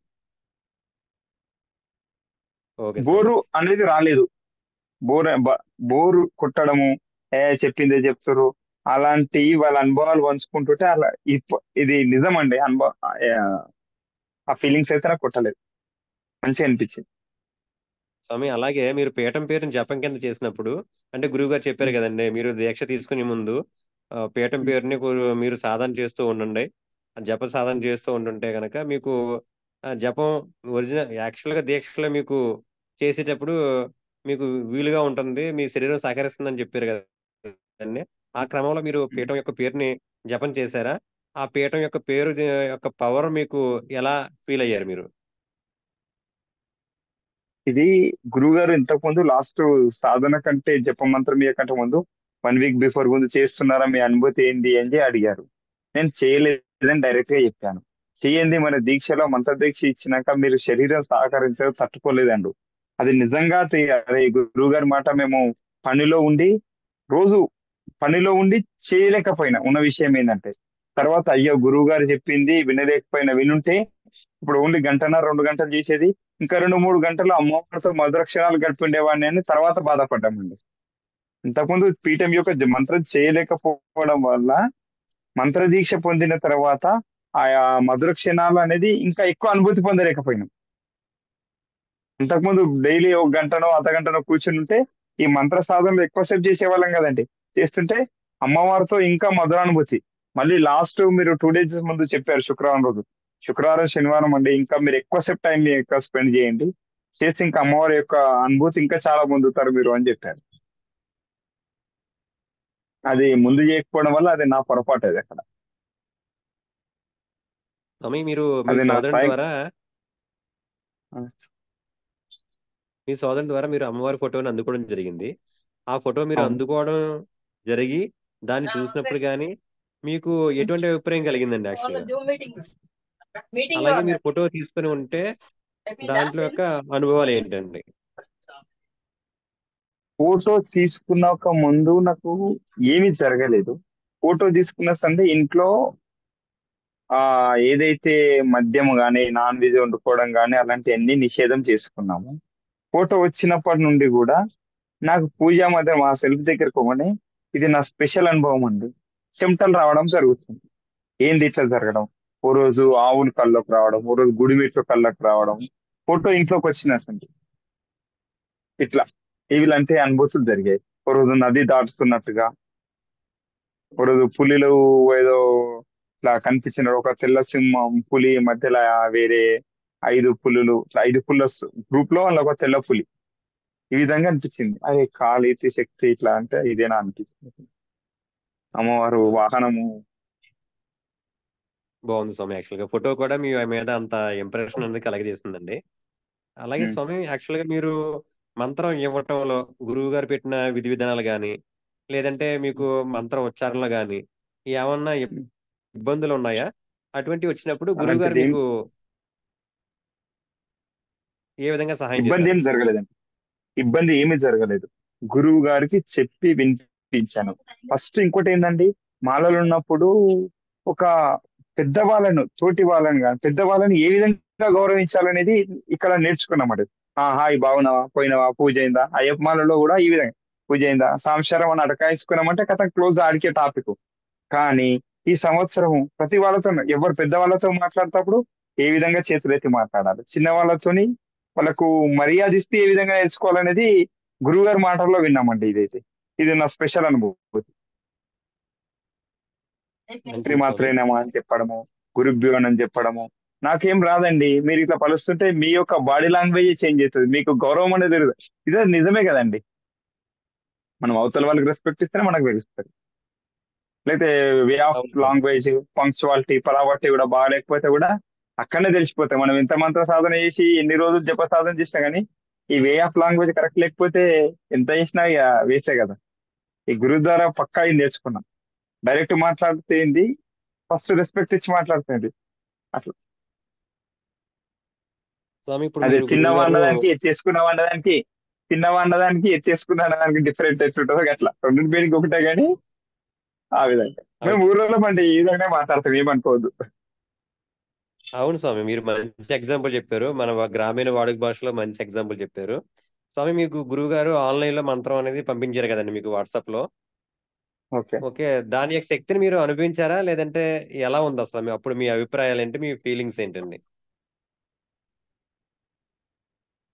[SPEAKER 1] ఓకే స్వామి.
[SPEAKER 2] బోరు అనేది రాలేదు. బోరు కొట్టడము, చెప్పిందే చెప్తారు, అలాంటి వాళ్ళ అనుభవాలు పంచుకుంటుంటే అలా ఇది నిజం అండి. అనుభవం ఆ ఫీలింగ్స్ అయితే నాకు కొట్టలేదు, మంచిగా అనిపించింది.
[SPEAKER 1] స్వామి అలాగే మీరు పీఠం పేరుని జపం కింద చేసినప్పుడు అంటే గురువు గారు చెప్పారు
[SPEAKER 2] ఉమ్,
[SPEAKER 1] కదండి, మీరు దీక్ష తీసుకునే ముందు పీఠం
[SPEAKER 2] ఉమ్,
[SPEAKER 1] పేరుని మీరు సాధన చేస్తూ ఉండండి. ఆ జప సాధన చేస్తూ ఉంటుంటే కనుక మీకు జపం ఒరిజినల్ యాక్చువల్గా దీక్షలో మీకు చేసేటప్పుడు మీకు వీలుగా ఉంటుంది, మీ శరీరం సహకరిస్తుందని చెప్పారు కదండి. ఆ క్రమంలో మీరు
[SPEAKER 2] ఉమ్.
[SPEAKER 1] పీఠం యొక్క పేరుని జపం చేశారా? ఆ పీఠం యొక్క పేరు యొక్క పవర్ మీకు ఎలా ఫీల్ అయ్యారు మీరు?
[SPEAKER 2] ఇది గురువుగారు ఇంతకు ముందు లాస్ట్ సాధన కంటే జప మంత్రం కంటే ముందు 1 వీక్ బిఫోర్ ముందు చేస్తున్నారా, మీ అనుభూతి ఏంది అని అడిగారు. నేను చేయలేదని డైరెక్ట్ గా చెప్పాను. చేయండి, మన దీక్షలో మంత్ర దీక్ష ఇచ్చినాక మీరు శరీరం సహకరించడం తట్టుకోలేదండు. అది నిజంగా అరే గురువు గారి మాట మేము పనిలో ఉండి రోజు పనిలో ఉండి చేయలేకపోయినా ఉన్న విషయం ఏంటంటే, తర్వాత అయ్యో గురువు గారు చెప్పింది వినలేకపోయినా, వినుంటే ఇప్పుడు ఓన్లీ గంటన్నర 2 గంటలు చేసేది, ఇంకా 2-3 గంటలు అమ్మవారితో మధుర క్షణాలు గడిపి ఉండేవాడిని అని తర్వాత బాధపడ్డామండి. ఇంతకుముందు పీఠం యొక్క మంత్రం చేయలేకపోవడం వల్ల మంత్ర దీక్ష పొందిన తర్వాత ఆయా మధుర క్షణాలు అనేది ఇంకా ఎక్కువ అనుభూతి పొందలేకపోయినాం. ఇంతకుముందు డైలీ 1 గంటనో అర్ధ గంటనో కూర్చుని ఉంటే ఈ మంత్ర సాధనలు ఎక్కువసేపు చేసేవాళ్ళం కదండి. చేస్తుంటే అమ్మవారితో ఇంకా మధురానుభూతి. మళ్ళీ లాస్ట్ మీరు 2 డేస్ ముందు చెప్పారు శుక్రవారం రోజు. శుక్రవారం, శనివారం అండి ఇంకా మీరు ఎక్కువసేపు టైం ఎక్కువ స్పెండ్ చేయండి. చేసి ఇంకా అమ్మవారి యొక్క అనుభూతి ఇంకా చాలా పొందుతారు మీరు అని చెప్పారు. అది ముందు చేయకపోవడం వల్ల అది నా పొరపాటు అది అక్కడ.
[SPEAKER 1] స్వామి మీరు
[SPEAKER 2] అది నా స్వయం.
[SPEAKER 1] మీ సోదరుని ద్వారా మీరు అమ్మవారి ఫోటోని అందుకోవడం జరిగింది. ఆ ఫోటో మీరు
[SPEAKER 2] అవును.
[SPEAKER 1] అందుకోవడం జరిగి దాన్ని చూసినప్పుడు కానీ మీకు ఎటువంటి అభిప్రాయం కలిగిందండి యాక్చువల్గా? అలాగే మీరు ఫోటో తీసుకొని ఉంటే దాంట్లో యొక్క అనుభవాలు ఏంటండి?
[SPEAKER 2] ఫోటో తీసుకున్నాక ముందు నాకు ఏమీ జరగలేదు. ఫోటో తీసుకున్న సందే ఇంట్లో ఆ ఏదైతే మద్యం గాని, నాన్ వెజ్ వండుకోవడం గాని అలాంటివన్నీ నిషేధం చేసుకున్నాము. ఫోటో వచ్చినప్పటి నుండి కూడా నాకు పూజా మందిరం ఆ సెల్ఫ్ దగ్గరకు పోగానే ఇది నా స్పెషల్ అనుభవం అండి. చెమటలు రావడం జరుగుతుంది. ఏంది ఇట్లా జరగడం? ఓ రోజు ఆవులు కళ్ళలోకి రావడం, ఓ రోజు గుడి మెట్లు కళ్ళకి రావడం, ఫోటో ఇంట్లోకి వచ్చిన సంది ఇట్లా ఇలాంటి అనుభూతులు జరిగాయి. ఓ రోజు నది దాటుతున్నట్టుగా, ఓ రోజు పులిలు ఏదో ఇట్లా కనిపించిన ఒక తెల్ల సింహం పులి మధ్యలో వేరే 5 పులులు, ఇట్లా 5 పుల్ల గ్రూప్ లో వాళ్ళ ఒక తెల్ల పులి, ఈ విధంగా అనిపించింది. అదే కాళీ శక్తి ఇట్లా అంటే ఇదేనా అనిపించింది. అమ్మవారు వాహనము.
[SPEAKER 1] బాగుంది స్వామి. యాక్చువల్గా ఫోటో కూడా మీ మీద అంత ఇంప్రెషన్ అనేది కలగజేసిందండి. అలాగే
[SPEAKER 2] ఉమ్,
[SPEAKER 1] స్వామి యాక్చువల్గా మీరు మంత్రం ఇవ్వటంలో గురువు గారు పెట్టిన విధి విధానాలు కానీ లేదంటే మీకు మంత్రం ఉచ్చారణలు కానీ ఏమన్నా
[SPEAKER 2] ఉమ్.
[SPEAKER 1] ఇబ్బందులు ఉన్నాయా? అటువంటివి వచ్చినప్పుడు గురువు గారు
[SPEAKER 2] అలాంటిది
[SPEAKER 1] మీకు ఏ విధంగా సహాయం
[SPEAKER 2] ఇబ్బంది
[SPEAKER 1] చేశారు?
[SPEAKER 2] ఏం జరగలేదండి. ఇబ్బంది ఏమీ జరగలేదు. గురువు గారికి చెప్పి వినిపించాను. ఫస్ట్ ఇంకోటి ఏంటండి, మాలలు ఉన్నప్పుడు ఒక పెద్దవాళ్ళను, తోటి వాళ్ళని కానీ పెద్దవాళ్ళని ఏ విధంగా గౌరవించాలనేది ఇక్కడ నేర్చుకున్నామండి. హాయ్ బాగున్నావా, పోయినావా, పూజ అయిందా, అయ్యప్ప మాలలో కూడా ఈ విధంగా పూజ అయిందా, సాంశారం అని అటకాయించుకున్నామంటే కథ క్లోజ్, ఆడికే టాపిక్. కానీ ఈ సంవత్సరం ప్రతి వాళ్ళతో, ఎవరు పెద్దవాళ్ళతో మాట్లాడేటప్పుడు ఏ విధంగా చేతులెత్తి మాట్లాడాలి, చిన్న వాళ్ళతోని వాళ్ళకు మర్యాద ఇస్తే ఏ విధంగా నేర్చుకోవాలనేది గురువు గారి మాటల్లో విన్నామండి. ఇది నా స్పెషల్ అనుభూతి. శ్రీ
[SPEAKER 1] మంచిది స్వామి.
[SPEAKER 2] మాత్రేనమా అని చెప్పడము, గురుభ్యో అని చెప్పడము నాకేం రాదండి. మీరు ఇట్లా పలుస్తుంటే మీ యొక్క బాడీ లాంగ్వేజ్ చేంజ్ అవుతుంది, మీకు గౌరవం అనేది పెరుగుతుంది. ఇదే నిజమే కదండి. మనం అవతల వాళ్ళకి రెస్పెక్ట్ ఇస్తేనే మనకు తెలుస్తుంది. లేకపోతే వే ఆఫ్
[SPEAKER 1] అవును స్వామి.
[SPEAKER 2] లాంగ్వేజ్, పంక్చువాలిటీ, పరావర్టీ కూడా బాగాలేకపోతే కూడా అక్కడనే తెలిసిపోతాయి. మనం ఎంత మంత్ర సాధన చేసి ఎన్ని రోజులు జప సాధన చేసినా కానీ ఈ వే ఆఫ్ లాంగ్వేజ్ కరెక్ట్ లేకపోతే ఎంత చేసినా ఇక వేస్టే కదా. ఈ గురువు ద్వారా పక్కా ఇది నేర్చుకున్నాం. డైరెక్ట్ మాట్లాడితే ఏంది, ఫస్ట్ రెస్పెక్ట్ ఇచ్చి మాట్లాడుతుంది అట్లా.
[SPEAKER 1] స్వామి ఇప్పుడు
[SPEAKER 2] అదే
[SPEAKER 1] మీరు గురువు
[SPEAKER 2] తిన్నవా
[SPEAKER 1] గారు
[SPEAKER 2] అన్నదానికి ఎత్తేసుకున్నావా అన్నదానికి, తిన్నవా అన్నదానికి ఎత్తేసుకున్నా అన్నదానికి డిఫరెంట్ ఎట్లుంటుందో అట్లా రెండు పేరుకి ఒకటే కానీ ఆ విధంగా మేము
[SPEAKER 1] అవును
[SPEAKER 2] ఊరోళ్ళం అంటే ఈ విధంగా మాట్లాడతాం, ఏమనుకోవద్దు.
[SPEAKER 1] అవును స్వామి, మీరు మంచి ఎగ్జాంపుల్ చెప్పారు. మన గ్రామీణ వాడుక భాషలో మంచి ఎగ్జాంపుల్ చెప్పారు. స్వామి మీకు గురువు గారు ఆన్లైన్ లో మంత్రం అనేది పంపించారు కదండి మీకు వాట్సాప్ లో.
[SPEAKER 2] ఓకే.
[SPEAKER 1] ఓకే, దాని యొక్క శక్తిని మీరు అనుభవించారా, లేదంటే ఎలా ఉంది అసలు అప్పుడు మీ అభిప్రాయాలు ఏంటి, మీ ఫీలింగ్స్ ఏంటండి?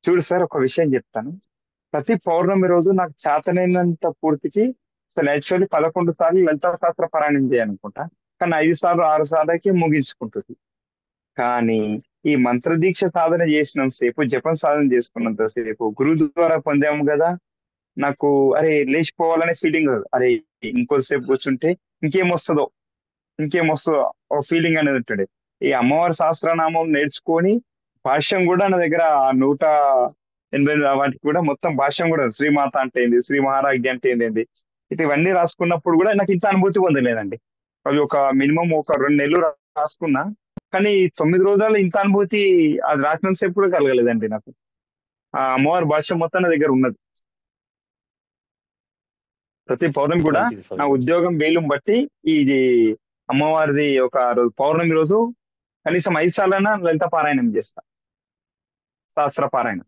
[SPEAKER 2] చూడు సార్, ఒక విషయం చెప్తాను. ప్రతి పౌర్ణమి రోజు నాకు చేతనైనంత పూర్తికి అసలు యాక్చువల్లీ 11 సార్లు లలితా శాస్త్ర పారాయణం చేయాలనుకుంటా, కానీ 5 సార్లు 6 సార్లకి ముగించుకుంటుంది. కానీ ఈ మంత్ర దీక్ష సాధన చేసినంత సేపు, జపం సాధన చేసుకున్నంత సేపు, గురువు ద్వారా పొందాము కదా, నాకు అరే లేచిపోవాలనే ఫీలింగ్. అరే ఇంకోసేపు కూర్చుంటే ఇంకేమొస్తుందో ఇంకేమొస్తుందో ఒక ఫీలింగ్ అనేది ఉంటాడు. ఈ అమ్మవారి సహస్రనామం నేర్చుకొని భాష్యం కూడా నా దగ్గర ఆ 188 వాటికి కూడా మొత్తం భాష్యం కూడా శ్రీమాత అంటే ఏంది, శ్రీ మహారాజ్ఞి అంటే ఏంది, ఇవన్నీ రాసుకున్నప్పుడు కూడా నాకు ఇంత అనుభూతి పొందలేదండి. అవి ఒక మినిమం ఒక 2 నెలలు రాసుకున్నా, కానీ ఈ 9 రోజుల్లో ఇంత అనుభూతి అది రాసినంత సేపు కూడా కలగలేదండి నాకు. ఆ అమ్మవారి భాష్యం మొత్తం నా దగ్గర ఉన్నది. ప్రతి పౌర్ణమి కూడా
[SPEAKER 1] మంచిది
[SPEAKER 2] నా
[SPEAKER 1] స్వామి, మంచిది.
[SPEAKER 2] ఉద్యోగం వీలుని బట్టి ఇది అమ్మవారిది ఒక పౌర్ణమి రోజు కనీసం 5 సార్లైనా లలిత పారాయణం చేస్తా, సహస్ర పారాయణం.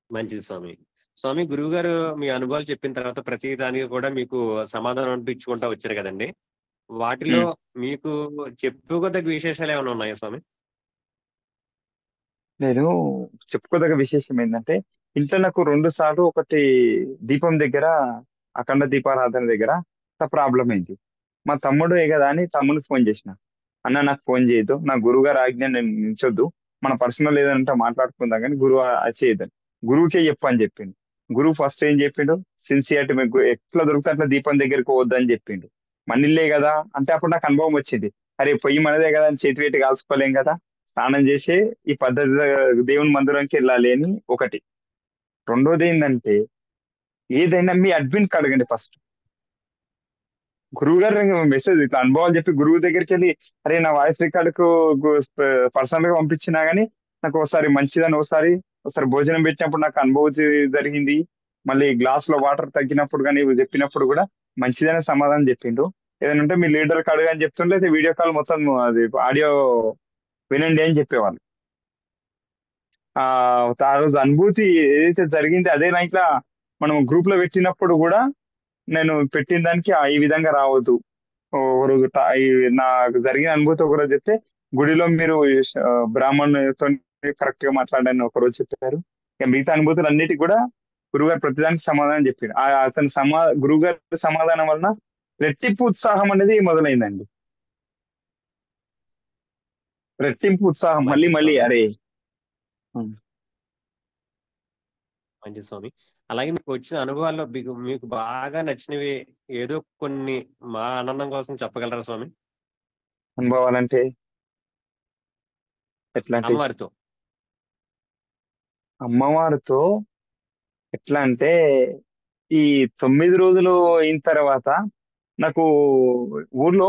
[SPEAKER 1] మంచిది స్వామి. స్వామి గురువు గారు మీ అనుభవాలు చెప్పిన తర్వాత ప్రతి దానికి కూడా మీకు సమాధానం అనిపించుకుంటా వచ్చారు కదండి. వాటిలో
[SPEAKER 2] ఉమ్.
[SPEAKER 1] మీకు చెప్పుకోదగ్గ విశేషాలు ఏమైనా ఉన్నాయా స్వామి?
[SPEAKER 2] నేను చెప్పుకోదగ్గ విశేషం ఏంటంటే, ఇంట్లో నాకు 2 సార్లు ఒకటి దీపం దగ్గర, అఖండ దీపారాధన దగ్గర ప్రాబ్లం అయింది. మా తమ్ముడే కదా అని తమ్ముడికి ఫోన్ చేసిన, అన్న నాకు ఫోన్ చేయొద్దు, నా గురువు గారు ఆజ్ఞ నేను మించొద్దు, మన పర్సనల్ ఏదంటే మాట్లాడుకుందాం కానీ గురువు చేయొద్దని, గురువుకే చెప్పు అని చెప్పిండు. గురువు ఫస్ట్ ఏం చెప్పిండు, సిన్సియారిటీ మీకు ఎట్లా దొరికితే అట్లా దీపం దగ్గరికి పోవద్దని చెప్పిండు. మన ఇల్లే కదా అంటే అప్పుడు నాకు అనుభవం వచ్చింది. అరే పొయ్యి మనదే కదా అని చేతి పెట్టి కాల్చుకోలేం కదా, స్నానం చేసి ఈ పద్ధతి దేవుని మందిరంకి వెళ్ళాలి అని ఒకటి. రెండోది ఏంటంటే, ఏదైనా మీ అడ్మిన్ అడగండి ఫస్ట్. గురువు గారు మెసేజ్ ఇట్లా అనుభవాలు చెప్పి గురువు దగ్గరికి వెళ్ళి, అరే నా వాయిస్ రికార్డుకు పర్సనల్ గా పంపించినా గానీ నాకు ఒకసారి మంచిదని, ఒకసారి భోజనం పెట్టినప్పుడు నాకు అనుభూతి జరిగింది, మళ్ళీ గ్లాస్ లో వాటర్ తగ్గినప్పుడు కానీ ఇవి చెప్పినప్పుడు కూడా మంచిదనే సమాధానం చెప్పిండు. ఏదైనా ఉంటే మీ లీడర్ కి అడగని చెప్తుంటే, అయితే వీడియో కాల్ మొత్తం అది ఆడియో వినండి అని చెప్పేవాళ్ళు. ఆ ఆ రోజు అనుభూతి ఏదైతే జరిగింది అదే నైట్ లా మనం గ్రూప్ లో పెట్టినప్పుడు కూడా నేను పెట్టిన దానికి ఈ విధంగా రావద్దు. ఒక రోజు నాకు జరిగిన అనుభూతి ఒక రోజు చెప్తే, గుడిలో మీరు బ్రాహ్మణుతో కరెక్ట్ గా మాట్లాడని ఒక రోజు చెప్పారు. ఇక మిగతా అనుభూతులు అన్నిటికీ కూడా గురుగారు ప్రతిదానికి సమాధానం చెప్పారు. అతని గురువుగారి సమాధానం వలన రెట్టింపు ఉత్సాహం అనేది మొదలైందండి. రెట్టింపు ఉత్సాహం మళ్ళీ
[SPEAKER 1] మంచిది
[SPEAKER 2] మళ్ళీ
[SPEAKER 1] స్వామి,
[SPEAKER 2] అరే.
[SPEAKER 1] మంచిది స్వామి. అలాగే మీకు వచ్చిన అనుభవాల్లో మీకు మీకు బాగా నచ్చినవి ఏదో కొన్ని మా ఆనందం కోసం చెప్పగలరా స్వామి?
[SPEAKER 2] అనుభవాలంటే ఎట్లాంటి,
[SPEAKER 1] అమ్మవారితో.
[SPEAKER 2] అమ్మవారితో ఎట్లా అంటే, ఈ 9 రోజులు అయిన తర్వాత నాకు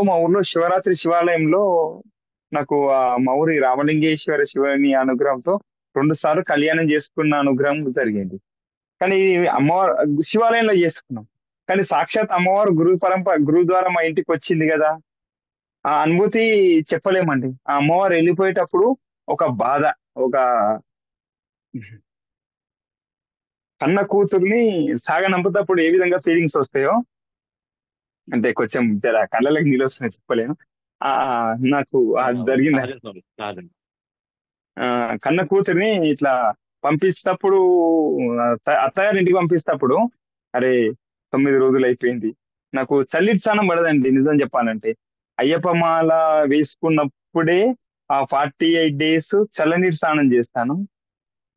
[SPEAKER 2] మా ఊర్లో శివరాత్రి శివాలయంలో నాకు మా ఊరి రామలింగేశ్వర శివుని అనుగ్రహంతో 2 సార్లు కళ్యాణం చేసుకున్న అనుగ్రహం జరిగింది. కానీ అమ్మవారు శివాలయంలో చేసుకున్నాం, కానీ సాక్షాత్ అమ్మవారు గురువు ద్వారా మా ఇంటికి వచ్చింది కదా, ఆ అనుభూతి చెప్పలేమండి. ఆ అమ్మవారు వెళ్ళిపోయేటప్పుడు ఒక బాధ, ఒక కన్న కూతుర్ని సాగనంపుతప్పుడు ఏ విధంగా ఫీలింగ్స్ వస్తాయో, అంటే కొంచెం జర కళ్ళకి నీళ్ళు వస్తున్నాయి చెప్పలేను. ఆ నాకు అది
[SPEAKER 1] అవును,
[SPEAKER 2] జరిగింది.
[SPEAKER 1] సహజం స్వామి, సహజం.
[SPEAKER 2] ఆ కన్న కూతుర్ని ఇట్లా పంపిస్తప్పుడు, అత్తగారి ఇంటికి పంపిస్తప్పుడు, అరే 9 రోజులు అయిపోయింది. నాకు చల్లిటి స్నానం పడదండి నిజం చెప్పాలంటే. అయ్యప్ప మాల వేసుకున్నప్పుడే ఆ 48 days చల్లనీటి స్నానం చేస్తాను.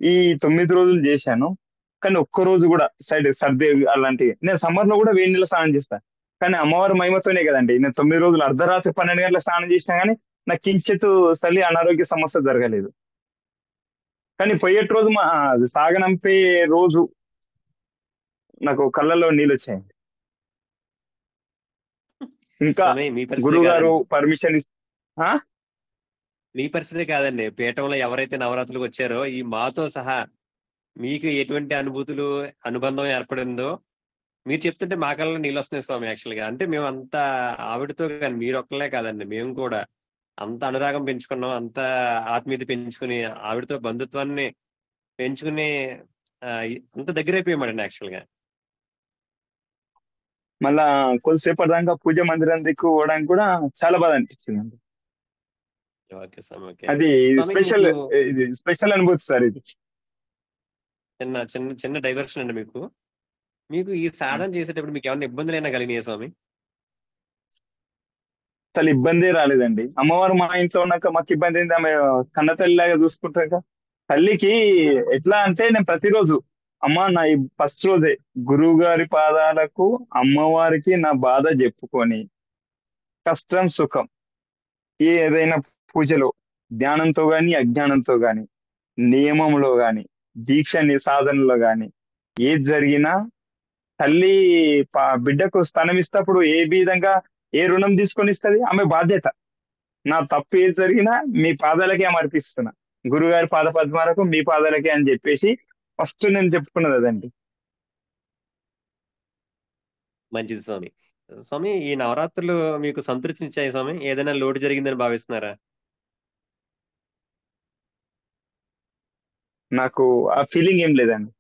[SPEAKER 2] ఈ 9 రోజులు చేశాను.
[SPEAKER 3] కానీ ఒక్క రోజు కూడా సర్ది అలాంటివి. నేను సమ్మర్ లో కూడా వేడి నీళ్ళ స్నానం చేస్తాను. కానీ అమ్మవారి మహిమతోనే కదండి నేను 9 రోజులు అర్ధరాత్రి 12 గంటల స్నానం చేసినా గానీ నాకు కించిత్ చలి అనారోగ్య సమస్య జరగలేదు. కానీ పోయేటి రోజు అది సాగనంపే రోజు నాకు కళ్ళల్లో నీళ్ళు వచ్చాయండి. ఇంకా
[SPEAKER 1] స్వామి మీ పరిస్థితి
[SPEAKER 3] గురువు గారు
[SPEAKER 1] కాదండి.
[SPEAKER 3] పర్మిషన్
[SPEAKER 1] మీ పరిస్థితి కాదండి. పీఠంలో ఎవరైతే నవరాత్రులకు వచ్చారో ఈ మాతో సహా మీకు ఎటువంటి అనుభూతులు, అనుబంధం ఏర్పడిందో మీరు చెప్తుంటే మా కళ్ళలో నీళ్ళు వస్తున్నాయి స్వామి. యాక్చువల్ గా అంటే మేము అంత ఆవిడతో కానీ మీరు ఒక్కలే కాదండి, మేము కూడా అంత అనురాగం పెంచుకున్నాం, అంత ఆత్మీయత పెంచుకుని ఆవిడతో బంధుత్వాన్ని పెంచుకుని అంత దగ్గర అయిపోయామండి యాక్చువల్ గా.
[SPEAKER 3] మళ్ళా కొద్దిసేపటి దాకా పూజ మందిరం దిక్కు పోవడానికి కూడా చాలా బాధ అనిపించింది.
[SPEAKER 1] ఓకే స్వామి, ఓకే
[SPEAKER 3] అది
[SPEAKER 1] స్వామి.
[SPEAKER 3] స్పెషల్,
[SPEAKER 1] మీకు
[SPEAKER 3] ఇది స్పెషల్ అనుభూతి సార్. ఇది
[SPEAKER 1] చిన్న చిన్న చిన్న డైవర్షన్ అండి. మీకు మీకు ఈ సాధన చేసేటప్పుడు మీకు ఏమైనా ఇబ్బందులైనా కలిగినాయా స్వామి?
[SPEAKER 3] అసలు ఇబ్బందే రాలేదండి. అమ్మవారు మా ఇంట్లో ఉన్నాక మాకు ఇబ్బంది ఏంటి? ఆమె కన్న తల్లిలాగా చూసుకుంటాక తల్లికి ఎట్లా అంటే నేను ప్రతిరోజు అమ్మ నా ఫస్ట్ రోజే గురువు గారి పాదాలకు అమ్మవారికి నా బాధ చెప్పుకొని కష్టం సుఖం ఏదైనా పూజలో ధ్యానంతో గాని అజ్ఞానంతో గాని నియమంలో గాని దీక్ష సాధనలో గాని ఏది జరిగినా తల్లి బిడ్డకు స్థానం ఇస్తప్పుడు ఏ విధంగా ఏ రుణం తీసుకొని ఇస్తుంది ఆమె బాధ్యత. నా తప్పు ఏది జరిగినా మీ పాదాలకే అర్పిస్తున్నా, గురుగారి పాద పద్మాలకు మీ పాదాలకే అని చెప్పేసి ఫస్ట్ నేను చెప్పుకున్నది అదండి.
[SPEAKER 1] మంచిది స్వామి. స్వామి ఈ నవరాత్రులు మీకు సంతృప్తినిచ్చాయి స్వామి? ఏదైనా లోటు జరిగిందని భావిస్తున్నారా?
[SPEAKER 3] నాకు ఆ ఫీలింగ్ ఏం లేదండి.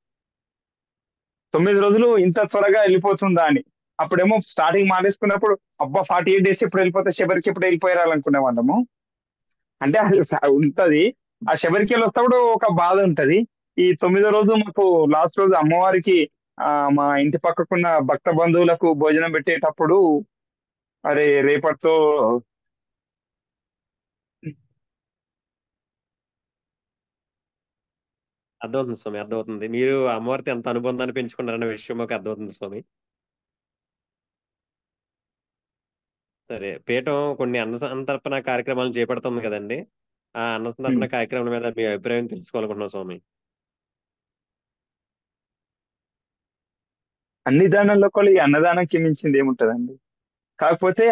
[SPEAKER 3] 9 రోజులు ఇంత త్వరగా వెళ్ళిపోతుందా అని. అప్పుడేమో స్టార్టింగ్ మానేసుకున్నప్పుడు అబ్బా 48 డేస్ ఎప్పుడు వెళ్ళిపోతే శబరికి ఎప్పుడు వెళ్ళిపోయారాలనుకునే వాళ్ళము. అంటే అది ఉంటది. ఆ శబరికి వస్తప్పుడు ఒక బాధ ఉంటది. ఈ 9 రోజు మాకు లాస్ట్ రోజు అమ్మవారికి మా ఇంటి పక్కకున్న భక్త బంధువులకు భోజనం పెట్టేటప్పుడు అరే రేపటితో
[SPEAKER 1] అర్థమవుతుంది స్వామి, అర్థమవుతుంది. మీరు అమ్మవారితో ఎంత అనుబంధాన్ని పెంచుకున్నారన్న విషయం మాకు అర్థమవుతుంది స్వామి. సరే, పీఠం కొన్ని అన్న సంతర్పణ కార్యక్రమాలను చేపడుతుంది కదండి. ఆ అన్న సంతర్పణ కార్యక్రమం మీద మీ అభిప్రాయం తెలుసుకోవాలనుకుంటున్నాం స్వామి.
[SPEAKER 3] అన్ని దానాల్లో కూడా ఈ అన్నదానానికి మించింది ఏముంటదండి. కాకపోతే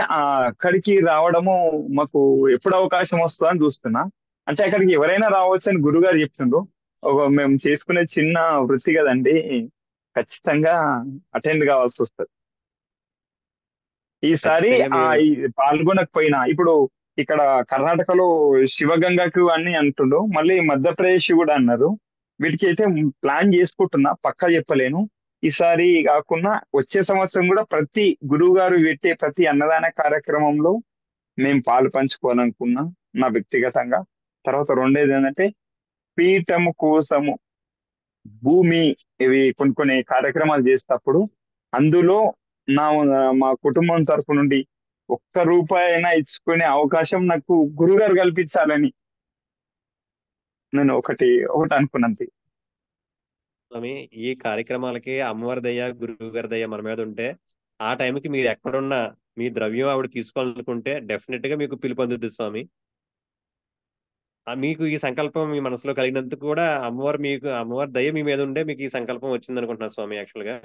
[SPEAKER 3] అక్కడికి రావడము మాకు ఎప్పుడు అవకాశం వస్తుందో అని చూస్తున్నా. అంటే అక్కడికి ఎవరైనా రావచ్చు అని గురుగారు చెప్తుండ్రు. మేము చేసుకునే చిన్న వృత్తి కదండి, ఖచ్చితంగా అటెండ్ కావాల్సి వస్తుంది. ఈసారి
[SPEAKER 1] ఖచ్చితంగా మీరు
[SPEAKER 3] ఈ పాల్గొనకపోయినా ఇప్పుడు ఇక్కడ కర్ణాటకలో శివగంగకు అని అంటుండ్రు, మళ్ళీ మధ్యప్రదేశ్ కూడా అన్నారు. వీటికి అయితే ప్లాన్ చేసుకుంటున్నా, పక్కా చెప్పలేను. ఈసారి కాకుండా వచ్చే సంవత్సరం కూడా ప్రతి గురువు గారు పెట్టే ప్రతి అన్నదాన కార్యక్రమంలో మేము పాలు పంచుకోవాలనుకున్నా నా వ్యక్తిగతంగా. తర్వాత రెండేది ఏంటంటే పీఠము కోసము భూమి ఇవి కొన్ని కార్యక్రమాలు చేసేటప్పుడు అందులో నా మా కుటుంబం తరపు నుండి ఒక్క రూపాయి అయినా ఇచ్చుకునే అవకాశం నాకు గురుగారు కల్పించాలని నేను ఒకటి అనుకున్నాను.
[SPEAKER 1] స్వామి, ఈ కార్యక్రమాలకి అమ్మవారి దయ, గురువు గారి దయ మన మీద ఉంటే ఆ టైంకి మీరు ఎక్కడున్నా మీ ద్రవ్యం ఆవిడ తీసుకోవాలనుకుంటే డెఫినెట్ గా మీకు పిలుపు అందుద్ది స్వామి. మీకు ఈ సంకల్పం మీ మనసులో కలిగినందుకు కూడా అమ్మవారి దయ మీ మీద ఉండే మీకు ఈ సంకల్పం వచ్చింది అనుకుంటున్నా స్వామి. యాక్చువల్ గా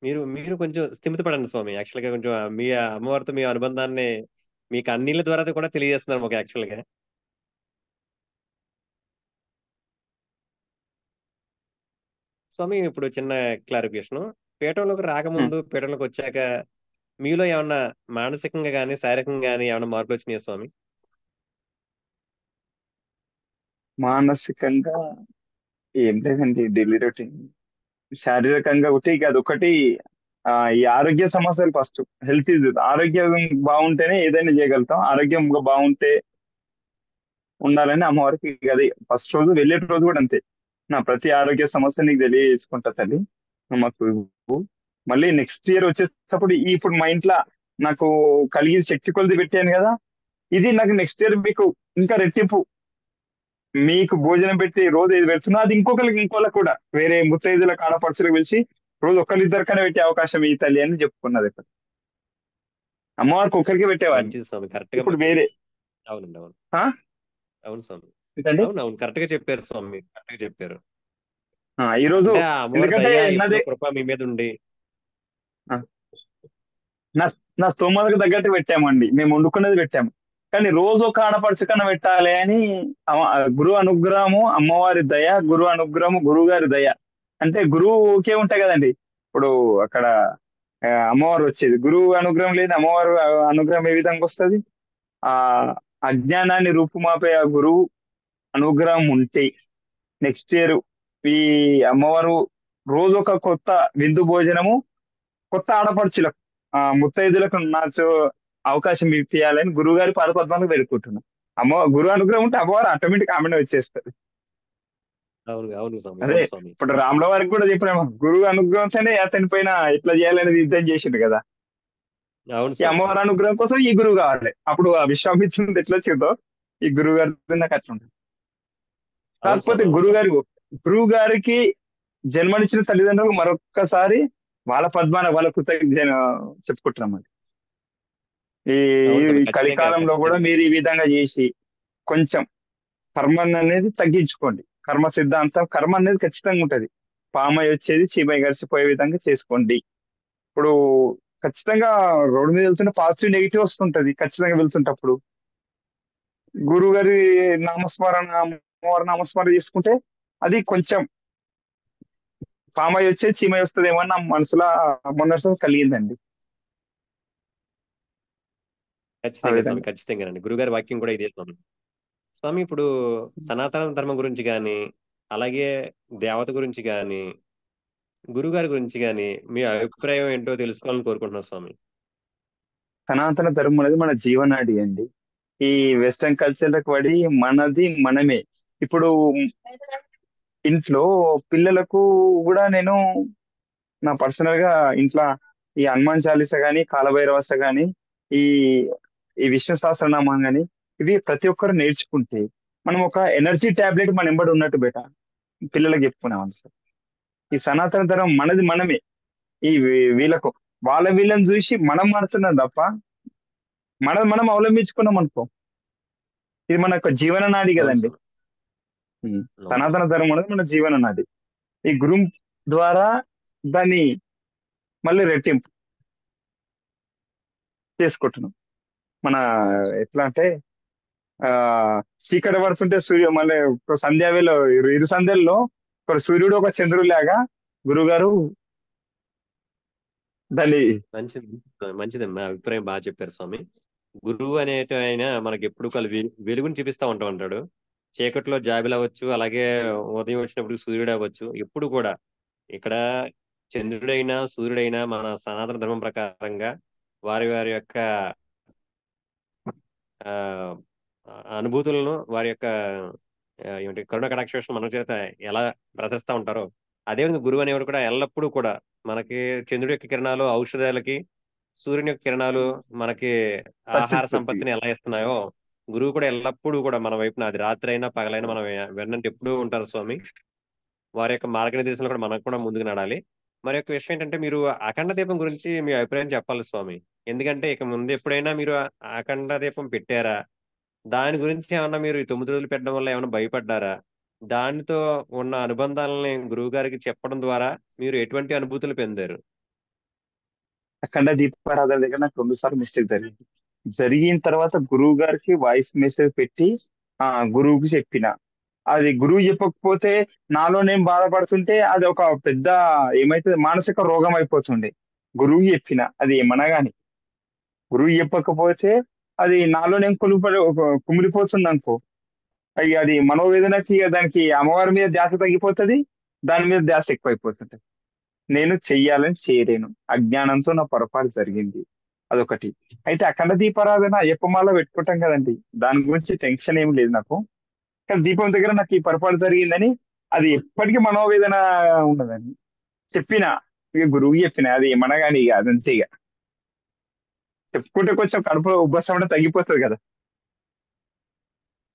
[SPEAKER 1] మీరు మీరు కొంచెం స్థిమితపడండి స్వామి. యాక్చువల్ గా కొంచెం మీ అమ్మవారితో మీ అనుబంధాన్ని మీ కన్నీళ్ళ ద్వారా కూడా తెలియజేస్తున్నారు మాకు యాక్చువల్ గా. స్వామి, ఇప్పుడు చిన్న క్లారిఫికేషన్. పీఠంలోకి రాకముందు, పీఠంలోకి వచ్చాక మీలో ఏమన్నా మానసికంగా కానీ శారీరకంగా కానీ ఏమన్నా మార్పులు వచ్చినాయా స్వామి?
[SPEAKER 3] మానసికంగా ఏం లేదండి, డైలీ రొటీన్. శారీరకంగా ఒకటి కాదు, ఒకటి ఈ ఆరోగ్య సమస్యలు ఫస్ట్. హెల్త్ ఇస్ ఆరోగ్యం బాగుంటేనే ఏదైనా చేయగలుగుతాం. ఆరోగ్యం బాగుంటే ఉండాలని అమ్మవారికి అది ఫస్ట్ రోజు వెళ్ళే రోజు కూడా అంతే. నా ప్రతి ఆరోగ్య సమస్య నీకు తెలియజేసుకుంటా తల్లి, మాకు ఇవ్వు. మళ్ళీ నెక్స్ట్ ఇయర్ వచ్చేటప్పుడు ఇప్పుడు మా ఇంట్లో నాకు కలిగి శక్తి కొలది పెట్టాను కదా, ఇది నాకు నెక్స్ట్ ఇయర్ మీకు ఇంకా రెట్టింపు మీకు భోజనం పెట్టి రోజు ఏది పెడుతున్నా అది ఇంకోళ్ళకి కూడా వేరే ముత్తైదుల ఆడపడుచులకు పిలిచి రోజు ఒకరిద్దరికైనా పెట్టే అవకాశం ఈ తల్లి అని చెప్పుకున్నది ఇక్కడ. అమ్మవారికి ఒక్కరికి పెట్టేవాడిని,
[SPEAKER 1] మంచిది స్వామి, కరెక్ట్ గా
[SPEAKER 3] ఇప్పుడు వేరే.
[SPEAKER 1] అవునండి, అవును,
[SPEAKER 3] ఆ
[SPEAKER 1] అవును స్వామి,
[SPEAKER 3] ఏంటండి?
[SPEAKER 1] అవును అవును, కరెక్ట్ గా చెప్పారు స్వామి, కరెక్ట్ గా చెప్పారు.
[SPEAKER 3] ఈ రోజు
[SPEAKER 1] అంటే ఆ అమ్మవారి
[SPEAKER 3] ఎందుకంటే
[SPEAKER 1] దయ ఎప్పుడో
[SPEAKER 3] నాది
[SPEAKER 1] కృప మీ మీద ఉండి.
[SPEAKER 3] ఆ, నా నా స్తోమతకు తగ్గట్టు పెట్టామండి, మేము వండుకున్నది పెట్టాము. కానీ రోజు ఒక ఆడపడుచు కన్నా పెట్టాలి అని గురు అనుగ్రహము, అమ్మవారి దయ, గురు అనుగ్రహము, గురువు గారి దయ. అంటే గురువుకే ఉంటాయి కదండి. ఇప్పుడు అక్కడ అమ్మవారు వచ్చేది, గురువు అనుగ్రహం లేదు, అమ్మవారు అనుగ్రహం ఏ విధంగా వస్తుంది? ఆ అజ్ఞానాన్ని రూపుమాపే ఆ గురువు అనుగ్రహం ఉంటే నెక్స్ట్ ఇయర్ ఈ అమ్మవారు రోజు ఒక కొత్త విందు భోజనము, కొత్త ఆడపడుచులకు ముత్తైదులకు నాకు అవకాశం ఇప్పియాలని గురువు గారి పాదపద్మాలకు వేడుకుంటున్నాం. గురువు అనుగ్రహం ఉంటే అమ్మవారు ఆటోమేటిక్ ఆమెనే వచ్చేస్తారు.
[SPEAKER 1] అవును అవును స్వామి,
[SPEAKER 3] అదే
[SPEAKER 1] అవును స్వామి.
[SPEAKER 3] ఇప్పుడు రాముల వారికి కూడా చెప్పినాము, గురువు అనుగ్రహంతోనే అతని పైన ఎట్లా చేయాలనేది యుద్ధం చేసిండు కదా.
[SPEAKER 1] అవును
[SPEAKER 3] ఈ
[SPEAKER 1] స్వామి,
[SPEAKER 3] అమ్మవారి అనుగ్రహం కోసం ఈ గురువు కావాలి. అప్పుడు ఆ విశ్వామిత్రుడు ఎట్లా వచ్చిందో ఈ గురువు గారి నాకు అట్లా ఉంటుంది.
[SPEAKER 1] అవును
[SPEAKER 3] కాకపోతే
[SPEAKER 1] స్వామి, అవును స్వామి.
[SPEAKER 3] గురువు గారికి జన్మనిచ్చిన తల్లిదండ్రులకు మరొక్కసారి వాళ్ళ పద్మాన వాళ్ళ కృతజ్ఞత చెప్పుకుంటున్నాం. ఈ
[SPEAKER 1] అవును స్వామి,
[SPEAKER 3] ఈ
[SPEAKER 1] ఖచ్చితంగా
[SPEAKER 3] కలికాలంలో కూడా
[SPEAKER 1] ఖచ్చితంగా.
[SPEAKER 3] మీరు ఈ విధంగా చేసి కొంచెం కర్మ అనేది తగ్గించుకోండి. కర్మ సిద్ధాంతం, కర్మ అనేది ఖచ్చితంగా ఉంటది. పామై వచ్చేది చీమై గడిచిపోయే విధంగా చేసుకోండి. ఇప్పుడు ఖచ్చితంగా రోడ్డు మీద వెళ్తుంటే పాజిటివ్ నెగిటివ్ వస్తుంటది ఖచ్చితంగా వెళ్తుంటప్పుడు. గురువు గారి నామస్మరణ, అమ్మవారి నామస్మరణ తీసుకుంటే అది కొంచెం పామై వచ్చే చీమై వస్తుందేమో అని నా మనసులో మొన్న కలిగిందండి. ఆ
[SPEAKER 1] ఖచ్చితంగా స్వామి,
[SPEAKER 3] విధంగా
[SPEAKER 1] ఖచ్చితంగానండి. గురుగారి వాక్యం కూడా ఇదే స్వామి. స్వామి, ఇప్పుడు సనాతన ధర్మం గురించి కానీ, అలాగే దేవత గురించి కానీ, గురుగారి గురించి కానీ మీ అభిప్రాయం ఏంటో తెలుసుకోవాలని కోరుకుంటున్నాను స్వామి.
[SPEAKER 3] సనాతన ధర్మం అనేది మన జీవనాడి అండి. ఈ వెస్టర్న్ కల్చర్లకు పడి మనది మనమే. ఇప్పుడు ఇంట్లో పిల్లలకు కూడా నేను నా పర్సనల్ గా ఇంట్లో ఈ హనుమాన్ చాలీస గాని, కాలభైరవస గాని, ఈ ఈ విష్ణు సహస్రనామం గాని, ఇవి ప్రతి ఒక్కరు నేర్చుకుంటే మనం ఒక ఎనర్జీ టాబ్లెట్ మన ఎంబడి ఉన్నట్టు బేట పిల్లలకు చెప్పుకున్నాం సార్. ఈ సనాతన ధర్మం మనది మనమే. ఈ వీళ్ళకు వీళ్ళని చూసి మనం మారుతున్నాం తప్ప మనది మనం అవలంబించుకున్నాం అనుకో, ఇది మన యొక్క జీవన నాడి
[SPEAKER 1] అవును
[SPEAKER 3] కదండి.
[SPEAKER 1] స్వామి, అవును
[SPEAKER 3] సనాతన
[SPEAKER 1] స్వామి.
[SPEAKER 3] ధర్మం అనేది మన జీవన నాడి. ఈ గురు ద్వారా దాన్ని మళ్ళీ రెట్టింపు చేసుకుంటున్నాం. మన ఎట్లా అంటే ఆ చీకటి పడుతుంటే మళ్ళీ ఒక సంధ్యావేళ ఇరు సంధ్యల్లో ఒక సూర్యుడు ఒక చంద్రుడు లాగా గురుగారు దాన్ని
[SPEAKER 1] మంచిది, మంచిది, మా అభిప్రాయం బాగా చెప్పారు స్వామి. గురువు అనేట ఆయన మనకి ఎప్పుడు వెలుగుని చూపిస్తా ఉంటాడు. చీకట్లో జాబిలు అవ్వచ్చు, అలాగే ఉదయం వచ్చినప్పుడు సూర్యుడు అవ్వచ్చు. ఎప్పుడు కూడా ఇక్కడ చంద్రుడైనా సూర్యుడైనా మన సనాతన ధర్మం ప్రకారంగా వారి వారి యొక్క ఆ అనుభూతులను, వారి యొక్క ఏమంటే కరుణ కటాక్షం మన చేత ఎలా ప్రదర్శిస్తా ఉంటారో, అదేవిధంగా గురువు అనేవాడు కూడా ఎల్లప్పుడూ కూడా మనకి చంద్రుడి యొక్క కిరణాలు ఔషధాలకి, సూర్యుని యొక్క కిరణాలు మనకి ఆహార
[SPEAKER 3] ప్రత్యుత్పత్తి.
[SPEAKER 1] సంపత్తిని ఎలా ఇస్తున్నాయో, గురువు కూడా ఎల్లప్పుడూ కూడా మన వైపున, అది రాత్రి అయినా పగలైనా మనం వెన్నంటే ఎప్పుడూ ఉంటారు స్వామి. వారి యొక్క మార్గనిర్దేశంలో కూడా మనం కూడా ముందుకు నడాలి. మరి యొక్క విషయం ఏంటంటే, మీరు అఖండ దీపం గురించి మీ అభిప్రాయం చెప్పాలి స్వామి. ఎందుకంటే ఇక ముందు ఎప్పుడైనా మీరు అఖండ దీపం పెట్టారా? దాని గురించి ఏమన్నా మీరు ఈ 9 రోజులు పెట్టడం వల్ల ఏమైనా భయపడ్డారా? దానితో ఉన్న అనుబంధాలని గురువు గారికి చెప్పడం ద్వారా మీరు ఎటువంటి అనుభూతులు పొందారు?
[SPEAKER 3] అఖండ దీపారాధన దగ్గర నాకు 2 సార్లు మిస్టేక్ జరిగింది. జరిగిన తర్వాత గురువు గారికి వాయిస్ మెసేజ్ పెట్టి గురువుకి చెప్పిన. అది గురువు చెప్పకపోతే నాలో నేను బాధపడుతుంటే అది ఒక పెద్ద ఏమైతే మానసిక రోగం అయిపోతుండే. గురువు చెప్పిన అది ఏమన్నా గాని, గురువు చెప్పకపోతే అది నాలో నేను కుమిలిపోతుంది అనుకో. అది మనోవేదనకి ఇక దానికి అమ్మవారి మీద ధ్యాస తగ్గిపోతుంది, దాని మీద ధ్యాస ఎక్కువైపోతుంటది. నేను చెయ్యాలని చేయలేను, అజ్ఞానంతో నా పొరపాటు జరిగింది, అదొకటి. అయితే అఖండ దీపారాధన అయ్యప్పమాల పెట్టుకుంటాం కదండి, దాని గురించి టెన్షన్ ఏం లేదు నాకు. కానీ దీపం దగ్గర నాకు ఈ పొరపాటు జరిగిందని అది ఎప్పటికీ మనోవేదన ఉండదని చెప్పిన. ఇక గురువు చెప్పిన అది ఏమన్నా కానీ ఇక అదంతే. ఇక చెప్పుకుంటే కొంచెం కడుపులో ఉబ్బసం తగ్గిపోతుంది కదా.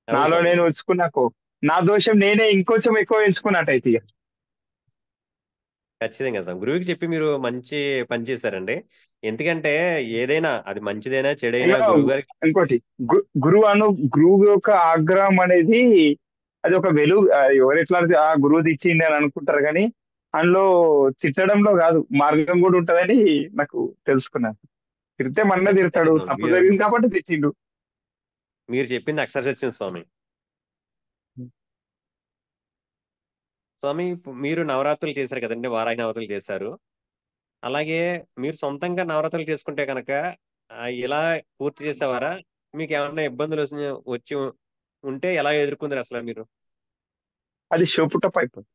[SPEAKER 1] అవును
[SPEAKER 3] నాలో
[SPEAKER 1] స్వామి,
[SPEAKER 3] నేను
[SPEAKER 1] అవును.
[SPEAKER 3] ఉంచుకున్నాకో నా దోషం నేనే ఇంకొంచెం ఎక్కువ ఎంచుకున్నట్టయితే ఇక.
[SPEAKER 1] ఖచ్చితంగా స్వామి. గురువుకి చెప్పి మీరు మంచి పని చేశారండి. ఎందుకంటే ఏదైనా అది మంచిదైనా చెడైనా
[SPEAKER 3] ఇక
[SPEAKER 1] గురువు గారికి
[SPEAKER 3] ఇంకోటి గురువు యొక్క ఆగ్రహం అనేది అది ఒక వెలుగు. ఎవరు ఎట్లా అంటే, ఆ గురువు తిట్టిండి అని అనుకుంటారు కానీ అందులో తిట్టడంలో కాదు, మార్గం కూడా ఉంటదని నాకు తెలుసుకున్నాను. తిడితే మన్న
[SPEAKER 1] ఖచ్చితంగా
[SPEAKER 3] తిడతాడు,
[SPEAKER 1] స్వామి.
[SPEAKER 3] తప్పు జరిగింది కాబట్టి తిట్టిండు.
[SPEAKER 1] మీరు చెప్పింది అక్షర సత్యం స్వామి. స్వామి మీరు నవరాత్రులు చేశారు కదండి, వారాహి నవరాత్రులు చేశారు. అలాగే మీరు సొంతంగా నవరాత్రులు చేసుకుంటే కనుక ఇలా పూర్తి చేసేవారా? మీకు ఏమన్నా ఇబ్బందులు వచ్చి ఉంటే ఎలా ఎదుర్కొంటారు అసలు మీరు?
[SPEAKER 3] అది షోపుటప్ అయిపోతుంది.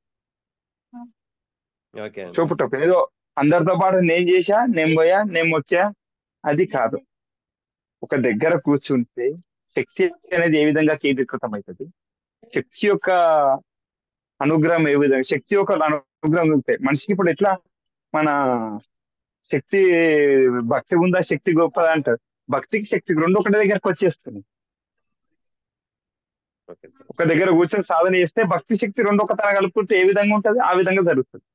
[SPEAKER 1] ఓకే అండి.
[SPEAKER 3] షోపుటప్ ఏదో అందరితో పాటు నేను చేశా, నేను పోయా, నేను వచ్చా, అది కాదు. ఒక దగ్గర కూర్చుంటే శక్తి అనేది ఏ విధంగా కేంద్రీకృతం అవుతుంది, శక్తి యొక్క అనుగ్రహం ఏ విధంగా, శక్తి యొక్క అనుగ్రహం ఉంటే మనిషికి ఇప్పుడు ఎట్లా మన శక్తి, భక్తి ఉందా శక్తి గొప్పదా అంటారు. భక్తికి శక్తికి రెండు ఒకటి దగ్గరకు వచ్చేస్తుంది.
[SPEAKER 1] Okay sir.
[SPEAKER 3] ఒక దగ్గర కూర్చొని సాధన చేస్తే భక్తి శక్తి రెండు ఒక తన కలుపుకుంటే ఏ విధంగా ఉంటది ఆ విధంగా జరుగుతుంది.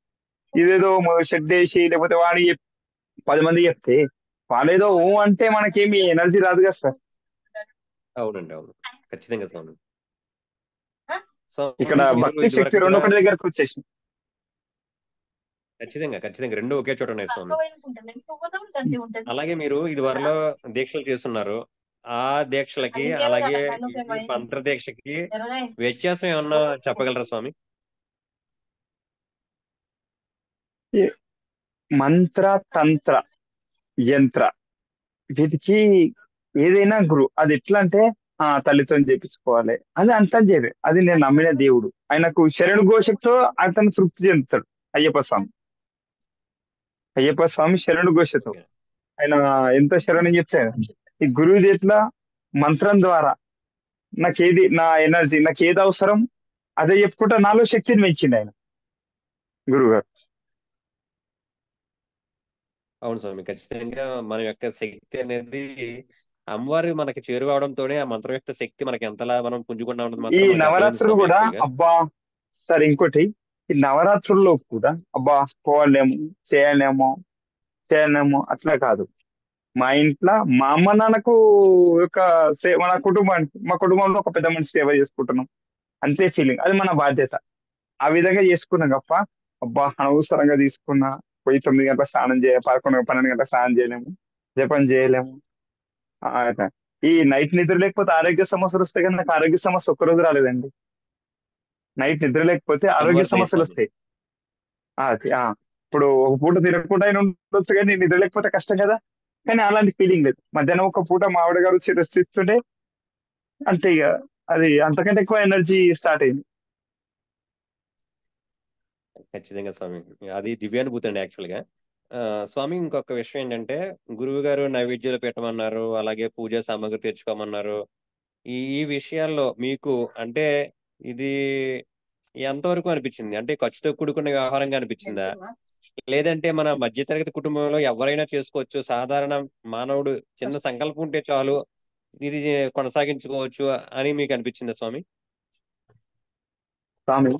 [SPEAKER 3] ఇదేదో షెడ్ వేసి లేకపోతే వాడి 10 మంది చెప్తే వాళ్ళేదో ఓ అంటే మనకేమి ఎనర్జీ రాదు కదా సార్.
[SPEAKER 1] అవునండి, అవును. ఖచ్చితంగా స్వామి.
[SPEAKER 3] ఇక్కడ
[SPEAKER 1] స్వామి మీరు
[SPEAKER 3] భక్తి
[SPEAKER 1] ఇది
[SPEAKER 3] శక్తి
[SPEAKER 1] వరకు
[SPEAKER 3] రెండు
[SPEAKER 1] కూడా
[SPEAKER 3] ఒకటి దగ్గరకు వచ్చేసింది.
[SPEAKER 1] ఖచ్చితంగా ఖచ్చితంగా రెండు ఒకే చోట ఉన్నాయి స్వామి. అలాగే మీరు ఇది వరలో దీక్షలు చేస్తున్నారు. ఆ దీక్షలకి అలాగే ఈ మంత్ర దీక్షకి వ్యత్యాసం ఏమన్నా చెప్పగలరా స్వామి?
[SPEAKER 3] ఈ మంత్ర, తంత్ర, యంత్ర, వీటికి ఏదైనా గురు అది ఎట్లా అంటే తల్లితో చేపించుకోవాలి అది అంతా చేయదు. అది నేను నమ్మిన దేవుడు, ఆయనకు శరణు ఘోషతో అతను తృప్తి చెందుతాడు. అయ్యప్ప స్వామి, అయ్యప్ప స్వామి శరణు ఘోషతో
[SPEAKER 1] ఓకే.
[SPEAKER 3] ఆయన ఎంత శరణం చెప్తాడు. ఈ గురువు చేతిలో మంత్రం ద్వారా నా ఎనర్జీ నాకు ఏది అవసరం అదే చెప్పుకుంటా నాలో శక్తిని పెంచిండు ఆయన గురువు గారు.
[SPEAKER 1] అవును స్వామి. ఖచ్చితంగా మన యొక్క శక్తి అనేది అమ్మవారి మనకి చేరువవడంతోనే ఆ మంత్రం యొక్క శక్తి మనకి ఎంతలా మనం పుంజుకున్నా ఉన్నది
[SPEAKER 3] ఈ
[SPEAKER 1] మాత్రం మనకి అర్థమైంది
[SPEAKER 3] నవరాత్రులు
[SPEAKER 1] స్వామి
[SPEAKER 3] కూడా
[SPEAKER 1] యాక్చువల్ గా.
[SPEAKER 3] అబ్బా, సరే ఇంకోటి, ఈ నవరాత్రుల్లో కూడా అబ్బా పోవాలేమో, చేయలేమో చేయలేమో అట్లా కాదు. మా ఇంట్లో మా అమ్మ నాన్నకు యొక్క మన కుటుంబానికి, మా కుటుంబంలో ఒక పెద్ద మనిషి సేవ చేసుకుంటున్నాం అంతే ఫీలింగ్, అది మన బాధ్యత. ఆ విధంగా చేసుకున్నాం తప్ప అబ్బా అనవసరంగా తీసుకున్నా, పోయి 9 గంటల స్నానం 12 గంటల స్నానం చేయలేము, జపం చేయలేము. అట్లా. ఈ నైట్ నిద్ర లేకపోతే ఆరోగ్య సమస్యలు వస్తాయి కానీ నాకు ఆరోగ్య సమస్య ఒక్కరోజు రాలేదండి. నైట్ నిద్ర లేకపోతే ఆరోగ్య
[SPEAKER 1] అమ్మవారి దయ
[SPEAKER 3] సమస్యలు
[SPEAKER 1] స్వామి.
[SPEAKER 3] వస్తాయి. ఇప్పుడు ఒక పూట తినకుండా అయినా ఉండొచ్చు కానీ నిద్ర లేకపోతే కష్టం కదా. కానీ అలాంటి ఫీలింగ్ లేదు. మధ్యాహ్నం ఒక పూట మా ఆవిడ గారు వచ్చి రెస్ట్ ఇస్తుంటే అంతే ఇక, అది అంతకంటే ఎక్కువ ఎనర్జీ స్టార్ట్ అయింది.
[SPEAKER 1] ఖచ్చితంగా స్వామి. అది దివ్యానుభూతి అండి యాక్చువల్ గా. స్వామి ఇంకొక విషయం ఏంటంటే గురువు గారు నైవేద్యాలు పెట్టమన్నారు, అలాగే పూజా సామాగ్రి తెచ్చుకోమన్నారు. ఈ ఈ విషయాల్లో మీకు అంటే ఇది ఎంతవరకు అనిపించింది? అంటే ఖర్చుతో కూడుకున్న వ్యవహారంగా అనిపించిందా? లేదంటే మన మధ్యతరగతి కుటుంబంలో ఎవరైనా చేసుకోవచ్చు, సాధారణ మానవుడు చిన్న సంకల్పం ఉంటే చాలు ఇది కొనసాగించుకోవచ్చు అని మీకు అనిపించిందా స్వామి?
[SPEAKER 3] స్వామి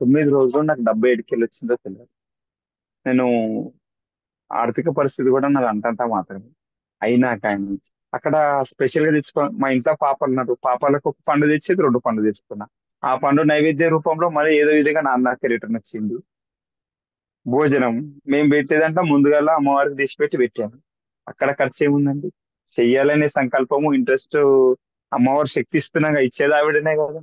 [SPEAKER 3] 9 రోజులు నాకు 70 ఏడుకెళ్ళి వచ్చిందో తెలియదు. నేను ఆర్థిక పరిస్థితి కూడా నాది అంతంతా మాత్రమే అయినా కానీ అక్కడ స్పెషల్ గా తెచ్చుకో, మా ఇంట్లో పాపలు ఉన్నారు, పాపాలకు ఒక పండు తెచ్చేది 2 పండు తెచ్చుకున్నా. ఆ పండు నైవేద్య రూపంలో మరి ఏదో విధంగా నాన్నకి రిటర్న్ వచ్చింది. భోజనం మేము పెట్టేదంటే ముందుగా అమ్మవారికి తీసి పెట్టి పెట్టాను. అక్కడ ఖర్చు ఏముందండి, చెయ్యాలనే సంకల్పము ఇంట్రెస్ట్, అమ్మవారు శక్తి ఇస్తున్నాగా ఇచ్చేది ఆవిడనే కదా,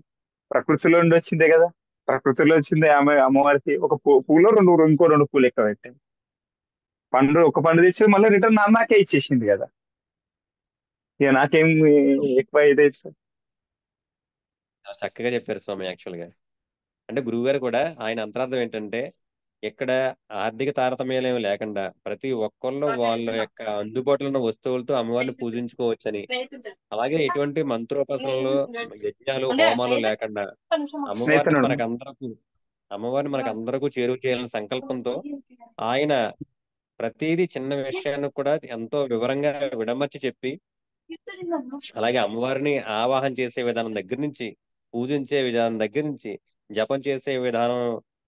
[SPEAKER 3] ప్రకృతిలో ఉండి వచ్చిందే కదా. ప్రకృతిలో వచ్చిందే ఆమె, అమ్మవారికి ఒక పూలో ఇంకో 2 పూలు ఎక్కువ పెట్టాను. ఒక పండు తెచ్చేది మళ్ళీ రిటర్న్ నాకే ఇచ్చేసింది కదా. ఇక నాకేం ఎక్కువ ఇదైతే సార్.
[SPEAKER 1] చాలా చక్కగా చెప్పారు స్వామి యాక్చువల్ గా. అంటే గురువు గారు కూడా ఆయన అంతరార్థం ఏంటంటే ఇక్కడ ఆర్థిక తారతమ్యాలు ఏమి లేకుండా ప్రతి ఒక్కళ్ళు వాళ్ళ యొక్క అందుబాటులో ఉన్న వస్తువులతో అమ్మవారిని పూజించుకోవచ్చని, అలాగే ఎటువంటి మంత్రోపాసనలు, యజ్ఞాలు, హోమాలు లేకుండా అమ్మవారిని
[SPEAKER 3] స్నేహితుడు
[SPEAKER 1] మనకందరకు అమ్మవారిని మనకందరకు చేరువ చేయాలనే సంకల్పంతో ఆయన ప్రతిదీ చిన్న విషయాన్ని కూడా ఎంతో వివరంగా విడమర్చి చెప్పి, అలాగే అమ్మవారిని ఆవాహన చేసే విధానం దగ్గర నుంచి పూజించే విధానం దగ్గర నుంచి జపం చేసే విధానం,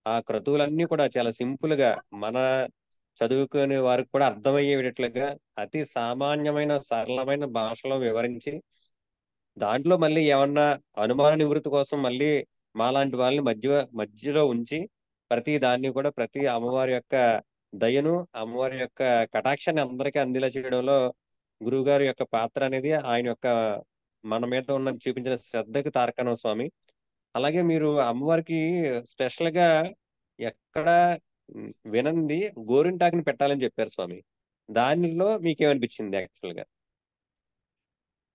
[SPEAKER 1] ఆ క్రతువులన్నీ కూడా చాలా సింపుల్ గా మన చదువుకునే వారికి కూడా అర్థమయ్యేటట్లుగా అతి సామాన్యమైన సరళమైన భాషలో వివరించి, దాంట్లో మళ్ళీ ఏమన్నా అనుమాన నివృత్తి కోసం మళ్ళీ మాలాంటి వాళ్ళని మధ్యలో ఉంచి ప్రతి దాన్ని కూడా ప్రతి అమ్మవారి యొక్క దయను, అమ్మవారి యొక్క కటాక్షాన్ని అందరికీ అందేలా చేయడంలో గురువుగారి యొక్క పాత్ర అనేది ఆయన యొక్క మన మీద ఉన్న చూపించిన శ్రద్ధకు తార్కాణం స్వామి. అలాగే మీరు అమ్మవారికి స్పెషల్ గా ఎక్కడ వినంది గోరింటాకుని పెట్టాలని చెప్పారు స్వామి. దానిలో మీకేమనిపించింది యాక్చువల్ గా?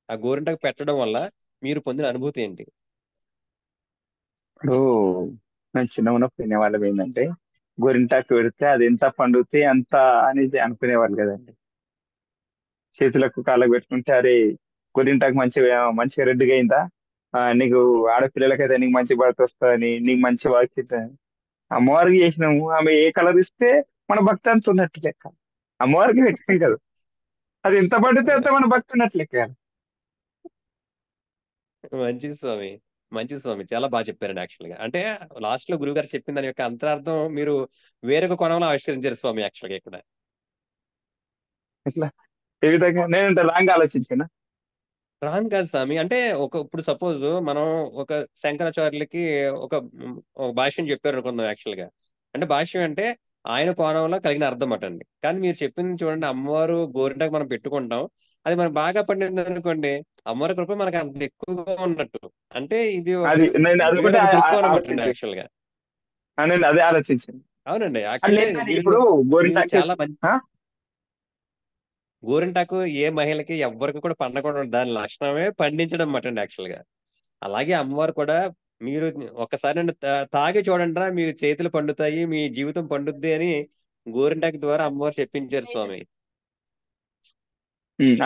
[SPEAKER 1] ఆ గోరింటాకు పెట్టడం వల్ల మీరు పొందిన అనుభూతి ఏంటి?
[SPEAKER 3] ఇప్పుడు మేము చిన్న ఉన్నప్పుడు వినేవాళ్ళం ఏంటంటే గోరింటాకు పెడితే అది ఎంత పండుతే అంత అనేది అనుకునేవాళ్ళు కదండి. చేతులకు కాళ్ళకు పెట్టుకుంటే అరే గోరింటాకు మంచిగా రెడ్డిగా అయిందా, నీకు ఆడపిల్లలకైతే నీకు మంచి భర్త వస్తుందని, నీకు మంచి వాకి అమ్మవారికి చేసినాము, ఆమె ఏ కలర్ ఇస్తే మన భక్తి అంత ఉన్నట్టు లెక్క. అమ్మవారికి పెట్టాం కదా, అది ఎంత పడితే అంత మన భక్తి ఉన్నట్టు లెక్క కదా.
[SPEAKER 1] మంచిది స్వామి, మంచిది స్వామి, చాలా బాగా చెప్పారండి యాక్చువల్ గా. అంటే లాస్ట్ లో గురువు గారు చెప్పిన దాని యొక్క అంతరార్థం మీరు వేరొక కోణంలో ఆవిష్కరించారు స్వామి యాక్చువల్ గా ఇక్కడ.
[SPEAKER 3] ఎట్లా, ఏ విధంగా నేను రాంగ్ ఆలోచించాను.
[SPEAKER 1] రాంగ్ కాదు స్వామి. అంటే ఇప్పుడు సపోజ్ మనం ఒక శంకరాచార్యులకి ఒక ఒక భాష్యం చెప్పారు అనుకుందాం యాక్చువల్ గా. అంటే భాష్యం అంటే ఆయన కోణంలో కలిగిన అర్థం అండి. కానీ మీరు చెప్పింది చూడండి, అమ్మవారు గోరింటాకు మనం పెట్టుకుంటాం, అది మనకు బాగా పండింది అనుకోండి, అమ్మవారి కృప మనకు అంత ఎక్కువగా ఉన్నట్టు. అంటే ఇది ఒక
[SPEAKER 3] అది నేను అది ఒకటే
[SPEAKER 1] వేరొక దృక్కోణం అనమాట
[SPEAKER 3] ఆలోచించాను.
[SPEAKER 1] యాక్చువల్ గా.
[SPEAKER 3] నేను అదే ఆలోచించాను.
[SPEAKER 1] అవునండి,
[SPEAKER 3] అది
[SPEAKER 1] యాక్చువల్లీ
[SPEAKER 3] లేదండి,
[SPEAKER 1] మీరు
[SPEAKER 3] ఇప్పుడు
[SPEAKER 1] మీరు
[SPEAKER 3] గోరింటాకు
[SPEAKER 1] చాలా మంచి గోరింటాకు ఏ మహిళకి ఎవ్వరికి కూడా పండకూడదు, దాని లక్షణమే పండించడం అన్నమాట అండి యాక్చువల్ గా. అలాగే అమ్మవారు కూడా మీరు ఒక్కసారి నన్ను తాగి చూడండిరా మీ చేతులు పండుతాయి, మీ జీవితం పండుద్ది అని గోరింటాకు ద్వారా అమ్మవారు చెప్పించారు స్వామి.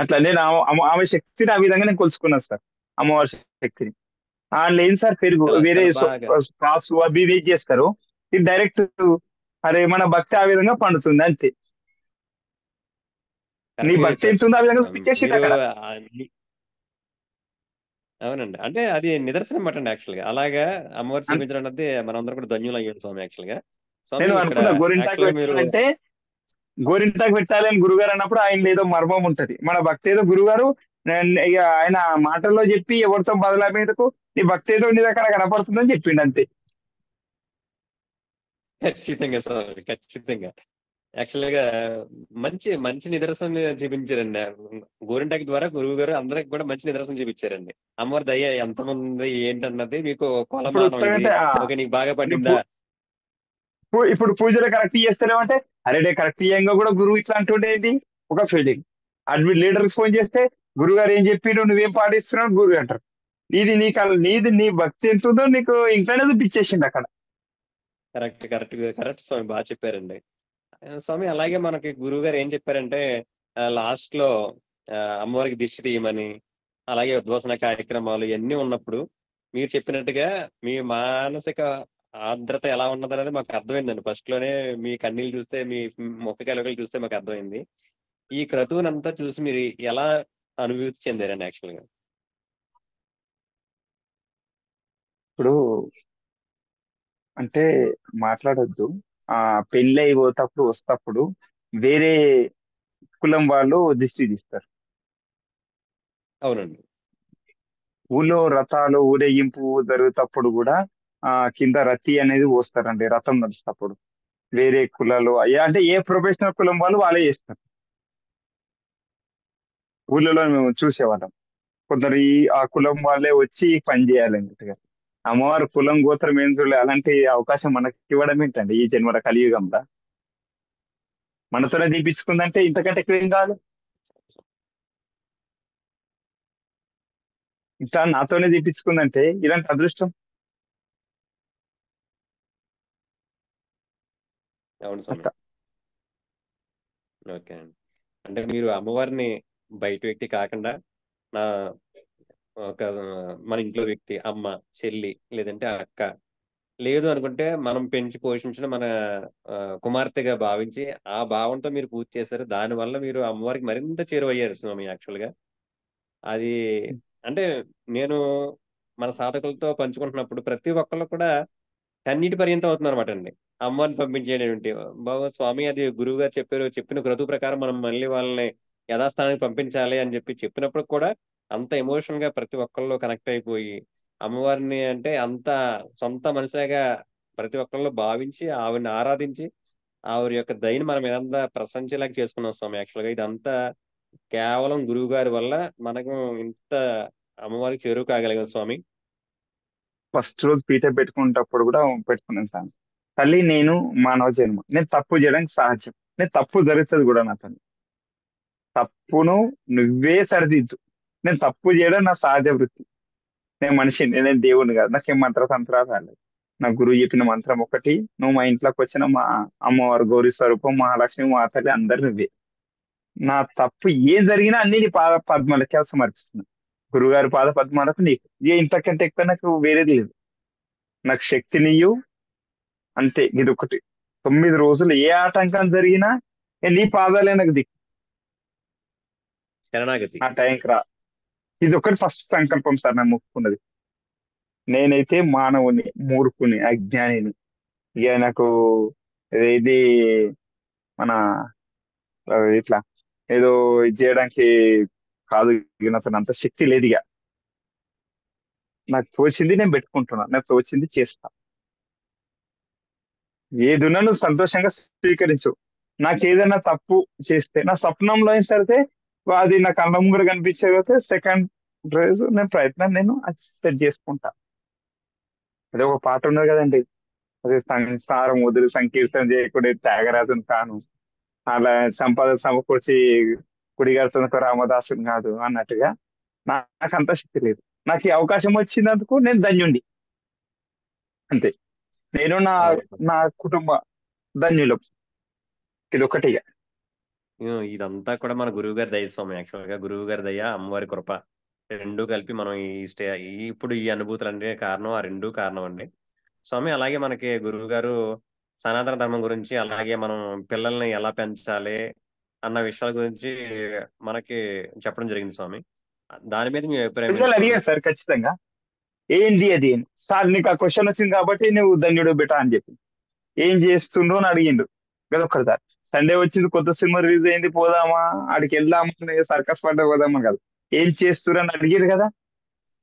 [SPEAKER 3] అట్లా నేను ఆమె శక్తిని ఆ విధంగా నేను కొలుసుకున్నాను సార్, అమ్మవారి శక్తిని. లేదు సార్, పెరుగు
[SPEAKER 1] చాలా
[SPEAKER 3] వేరే
[SPEAKER 1] చాలా బాగా.
[SPEAKER 3] కాసు అవి ఇవి చేస్తారు, ఇది డైరెక్ట్ అరే మన భక్తి ఆ విధంగా పండుతుంది అంతే. నీ
[SPEAKER 1] కరెక్ట్ గా
[SPEAKER 3] భక్తి
[SPEAKER 1] చెప్పారు
[SPEAKER 3] ఎంత ఉందో ఆ విధంగా
[SPEAKER 1] స్వామి.
[SPEAKER 3] పిచ్చేసిండు
[SPEAKER 1] మీరు
[SPEAKER 3] అక్కడ.
[SPEAKER 1] ఆ, మీ- అవునండి, అంటే అది నిదర్శనం అన్నమాట యాక్చువల్ గా. అలాగా అమ్మవారు
[SPEAKER 3] అన్-
[SPEAKER 1] చూపించడం అన్నది మనందరం కూడా ధన్యులు అయ్యాం స్వామి యాక్చువల్ గా. స్వామి
[SPEAKER 3] నేను
[SPEAKER 1] ఇక్కడ
[SPEAKER 3] అనుకున్నా గోరింటాకు
[SPEAKER 1] యాక్చువల్ గా మీరు
[SPEAKER 3] పెట్టాలంటే, గోరింటాకు పెట్టాలి అని గురుగారు అన్నప్పుడు ఆయన ఏదో మర్మం ఉంటది, మన భక్తి ఏదో గురుగారు ఇక ఆయన మాటల్లో చెప్పి ఎవరితో బదలా మీదకు నీ భక్తి ఏదో నీ దగ్గర కనపడుతుందని చెప్పిండు అంతే.
[SPEAKER 1] ఖచ్చితంగా స్వామి, ఖచ్చితంగా. యాక్చువల్ గా మంచి మంచి నిదర్శనం చూపించారండి. గోరింటాకి ద్వారా గురువు గారు అందరికి కూడా మంచి నిదర్శనం చూపించారండి. అమ్మవారి దయ ఎంతమంది ఏంటన్నది మీకు
[SPEAKER 3] ఇప్పుడు
[SPEAKER 1] కొలమానం ఇది.
[SPEAKER 3] ఉత్తగంటే
[SPEAKER 1] ఓకే, నీకు బాగా
[SPEAKER 3] ఇప్పుడు
[SPEAKER 1] పడిందా?
[SPEAKER 3] ఇప్పుడు పూజలు కరెక్ట్ చేస్తలేమంటే అరే డే కరెక్ట్ చేయంగా కూడా గురువు ఇట్లా అంటుండే ఏంటి, ఒక ఫీలింగ్. అడ్మిట్ లీడర్ ఫోన్ చేస్తే గురువు గారు ఏం చెప్పిండు, నువ్వేం పాటిస్తున్నావు గురువు అంటారు. నీది నీ భక్తి ఎంత ఉందో నీకు ఇంట్లోనే చూపించేసిండు అక్కడ.
[SPEAKER 1] కరెక్ట్ కరెక్ట్ కరెక్ట్ స్వామి, బాగా చెప్పారండి. స్వామి అలాగే మనకి గురువు గారు ఏం చెప్పారంటే లాస్ట్ లో అమ్మవారికి దిష్టి తీయమని, అలాగే ఉద్వాసన కార్యక్రమాలు ఇవన్నీ ఉన్నప్పుడు మీరు చెప్పినట్టుగా మీ మానసిక ఆర్ద్రత ఎలా ఉన్నదనేది మాకు అర్థమైందండి. ఫస్ట్ లోనే మీ కన్నీళ్ళు చూస్తే, మీ ముఖ కలవకలు చూస్తే మాకు అర్థమైంది. ఈ క్రతువునంతా చూసి మీరు ఎలా అనుభూతి చెందారండి యాక్చువల్ గా?
[SPEAKER 3] ఇప్పుడు అంటే మాట్లాడొద్దు, ఆ పెళ్ళి అయిపోతప్పుడు వస్తప్పుడు వేరే కులం వాళ్ళు దిష్టి తీస్తారు.
[SPEAKER 1] అవునండి.
[SPEAKER 3] ఊళ్ళో రథాలు ఊరేగింపు జరుగుతప్పుడు కూడా కింద రతి అనేది పోస్తారండి రథం నడుస్తప్పుడు. వేరే కులాలు అంటే ఏ ప్రొఫెషనల్ కులం వాళ్ళు వాళ్ళే చేస్తారు. ఊళ్ళలో మేము చూసేవాళ్ళం, కొందరు ఆ కులం వాళ్ళే వచ్చి పని చేయాలి అన్నట్టుగా. అమ్మవారు కులం గోత్రం ఏం చూడలే, అలాంటి అవకాశం మనకి ఇవ్వడం ఏంటండి ఈ జన్మల కలియుగంలో. మనతోనే దీపించుకుందంటే ఇంతకంటే ఎక్కువ ఏం కావాలి. ఇంకా నాతోనే దీపించుకుందంటే ఇలాంటి అదృష్టం.
[SPEAKER 1] అవును స్వామి.
[SPEAKER 3] అట్లా
[SPEAKER 1] ఓకే అండి. అంటే మీరు అమ్మవారిని బయట వ్యక్తి కాకుండా నా ఒక మన ఇంట్లో వ్యక్తి, అమ్మ, చెల్లి, లేదంటే అక్క, లేదు అనుకుంటే మనం పెంచి పోషించిన మన ఆ, కుమార్తెగా భావించి ఆ భావంతో మీరు పూజ చేశారు. దానివల్ల మీరు అమ్మవారికి మరింత చేరువయ్యారు స్వామి యాక్చువల్ గా. అది అంటే నేను మన సాధకులతో పంచుకుంటున్నప్పుడు ప్రతి ఒక్కళ్ళు కూడా కన్నీటి పర్యంతం అవుతున్నారు అనమాట అండి. అమ్మవారిని పంపించేటువంటి బాబా స్వామి, అది గురువు గారు చెప్పారు, చెప్పిన క్రతువు ప్రకారం మనం మళ్ళీ వాళ్ళని యథాస్థానానికి పంపించాలి అని చెప్పి చెప్పినప్పుడు కూడా అంత ఎమోషనల్ గా ప్రతి ఒక్కళ్ళు కనెక్ట్ అయిపోయి అమ్మవారిని అంటే అంత సొంత మనిషిగా ప్రతి ఒక్కళ్ళు భావించి ఆవిడని ఆరాధించి ఆవిడ యొక్క దయని మనం ఏదంతా ప్రశంసేలాగా చేసుకున్నాం స్వామి. యాక్చువల్ గా ఇదంతా కేవలం గురువు గారి వల్ల మనకు ఇంత అమ్మవారికి చేరువ కాగలిగాం స్వామి.
[SPEAKER 3] ఫస్ట్ రోజు పీఠ పెట్టుకునేటప్పుడు కూడా పెట్టుకున్నాను సార్. తల్లి, నేను మానవ జన్మ, నేను తప్పు చేయడానికి సహజం, నేను తప్పు జరుగుతుంది కూడా నా తల్లి. తప్పును నువ్వే సరిదిద్దు. నేను తప్పు చేయడం నా సహజ వృత్తి. నేను మనిషిని, నేను దేవుడిని కాదు. నాకేం మంత్ర తంత్రాలు రాలేదు. నా గురువు చెప్పిన మంత్రం ఒకటి, నువ్వు మా ఇంట్లోకి వచ్చిన మా అమ్మవారు గౌరీ స్వరూపం, మహాలక్ష్మి, మా తల్లి అందరు నువ్వే. నా తప్పు ఏం జరిగినా అన్ని నీ పాద పద్మాలకే సమర్పిస్తున్నా. గురుగారి పాద పద్మాలకు నీకు ఇంతకంటే ఎక్కువ నాకు వేరేది లేదు. నాకు శక్తినియు, అంతే. ఇది ఒకటి. 9 రోజులు ఏ ఆటంకం జరిగినా నీ పాదాలే నాకు దిక్కు.
[SPEAKER 1] శరణాగతి.
[SPEAKER 3] ఆ టైంకి రా. ఇది ఒకటి ఫస్ట్ సంకల్పం సార్ నేను మొక్కుకున్నది. నేనైతే మానవుని, మూర్ఖుని, అజ్ఞానిని. ఇక నాకు ఇది మన ఇట్లా ఏదో ఇది చేయడానికి కాదు. ఇక నాతో అంత శక్తి లేదు. ఇక నాకు తోచింది నేను పెట్టుకుంటున్నా, నాకు తోచింది చేస్తా. ఏదున్నా నువ్వు సంతోషంగా స్వీకరించు. నాకు ఏదైనా తప్పు చేస్తే నా స్వప్నంలో అయినా సరే అది నా కళ్ళ ముంగడ కనిపించకపోతే సెకండ్ రోజు నేను అది సెట్ చేసుకుంటా. అదే ఒక పాట ఉన్నది కదండి, అదే సంసారం వదిలి సంకీర్తన చేయకుండా త్యాగరాజుని కాను, అలా సంపద సమకూర్చి కుడిగడుతున్న రామదాసుని కాదు అన్నట్టుగా. నాకు అంత శక్తి లేదు. నాకు ఈ అవకాశం వచ్చినందుకు నేను ధన్యుండి, అంతే. నేను నా
[SPEAKER 1] అవును.
[SPEAKER 3] నా కుటుంబ ధన్యులు. ఇది ఒకటిగా.
[SPEAKER 1] ఇదంతా కూడా మన గురువు గారి దయ స్వామి. యాక్చువల్ గా గురువు గారి దయ, అమ్మవారి కృప రెండు కలిపి మనం ఇప్పుడు ఈ అనుభూతులు అంటే కారణం, ఆ రెండు కారణం అండి స్వామి. అలాగే మనకి గురువు గారు సనాతన ధర్మం గురించి, అలాగే మనం పిల్లల్ని ఎలా పెంచాలి అన్న విషయాల గురించి మనకి చెప్పడం జరిగింది స్వామి. దాని మీద మీ అభిప్రాయం ఏంటి
[SPEAKER 3] పిల్లలు
[SPEAKER 1] స్వామి?
[SPEAKER 3] అడిగారు సార్ ఖచ్చితంగా, ఏంది అది అని. సార్ నీకు ఆ క్వశ్చన్ వచ్చింది కాబట్టి నువ్వు ధన్యుడు బెటా అని చెప్పి. ఏం చేస్తుండ్రు అని అడిగిండు. ఒక్కటి సార్, సండే వచ్చింది, కొత్త సినిమా రిలీజ్ అయింది, పోదామా ఆడికి వెళ్దామా, సర్కస్ పడ్డ పోదామా కాదు. ఏం చేస్తుర్రు అని అడిగారు కదా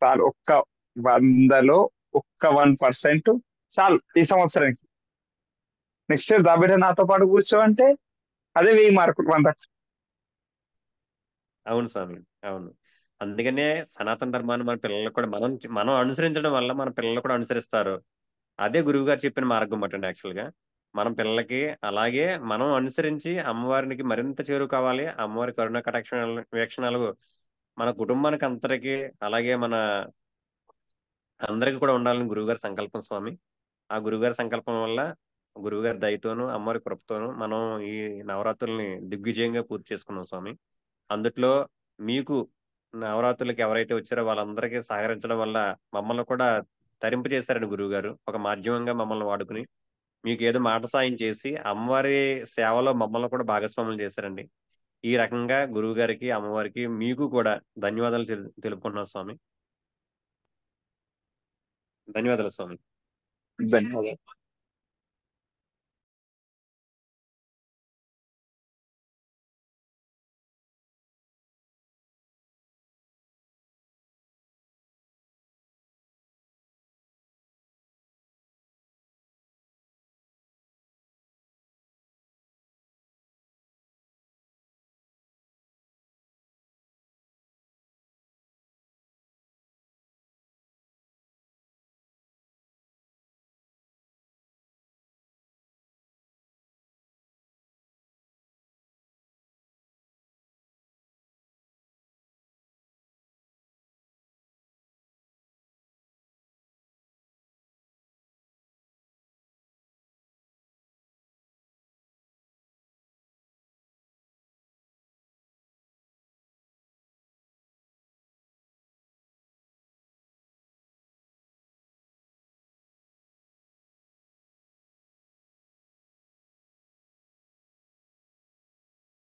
[SPEAKER 3] సార్. 100లో ఒక్క 1% చాలు ఈ సంవత్సరానికి. నెక్స్ట్ ఇయర్ దాబేట నాతో పాటు కూర్చో అంటే అదే 1000 మార్కులు 100.
[SPEAKER 1] అవును స్వామి, అవును. అందుకనే సనాతన ధర్మాన్ని మన పిల్లలకు కూడా మనం మనం అనుసరించడం వల్ల మన పిల్లలు కూడా అనుసరిస్తారు. అదే గురువు గారు చెప్పిన మార్గం బట్టండి. యాక్చువల్ గా మనం పిల్లలకి అలాగే మనం అనుసరించి అమ్మవారికి మరింత చేరువ కావాలి. అమ్మవారి కరుణ కటాక్ష వీక్షణాలు మన కుటుంబానికి అందరికి, అలాగే మన అందరికి కూడా ఉండాలని గురువుగారి సంకల్పం స్వామి. ఆ గురువుగారి సంకల్పం వల్ల, గురువుగారి దయతోను అమ్మవారి కృపతోను మనం ఈ నవరాత్రుల్ని దిగ్విజయంగా పూర్తి చేసుకున్నాం స్వామి. అందుట్లో మీకు నవరాత్రులకి ఎవరైతే వచ్చారో వాళ్ళందరికీ సహకరించడం వల్ల మమ్మల్ని కూడా తరింపు చేశారండి గురువు గారు. ఒక మాధ్యమంగా మమ్మల్ని వాడుకుని మీకు ఏదో మాట సాయం చేసి అమ్మవారి సేవలో మమ్మల్ని కూడా భాగస్వాములు చేశారండి. ఈ రకంగా గురువు గారికి, అమ్మవారికి, మీకు కూడా ధన్యవాదాలు తెలుపుకుంటున్నాం స్వామి. ధన్యవాదాలు స్వామి.
[SPEAKER 3] ధన్యవాదాలు.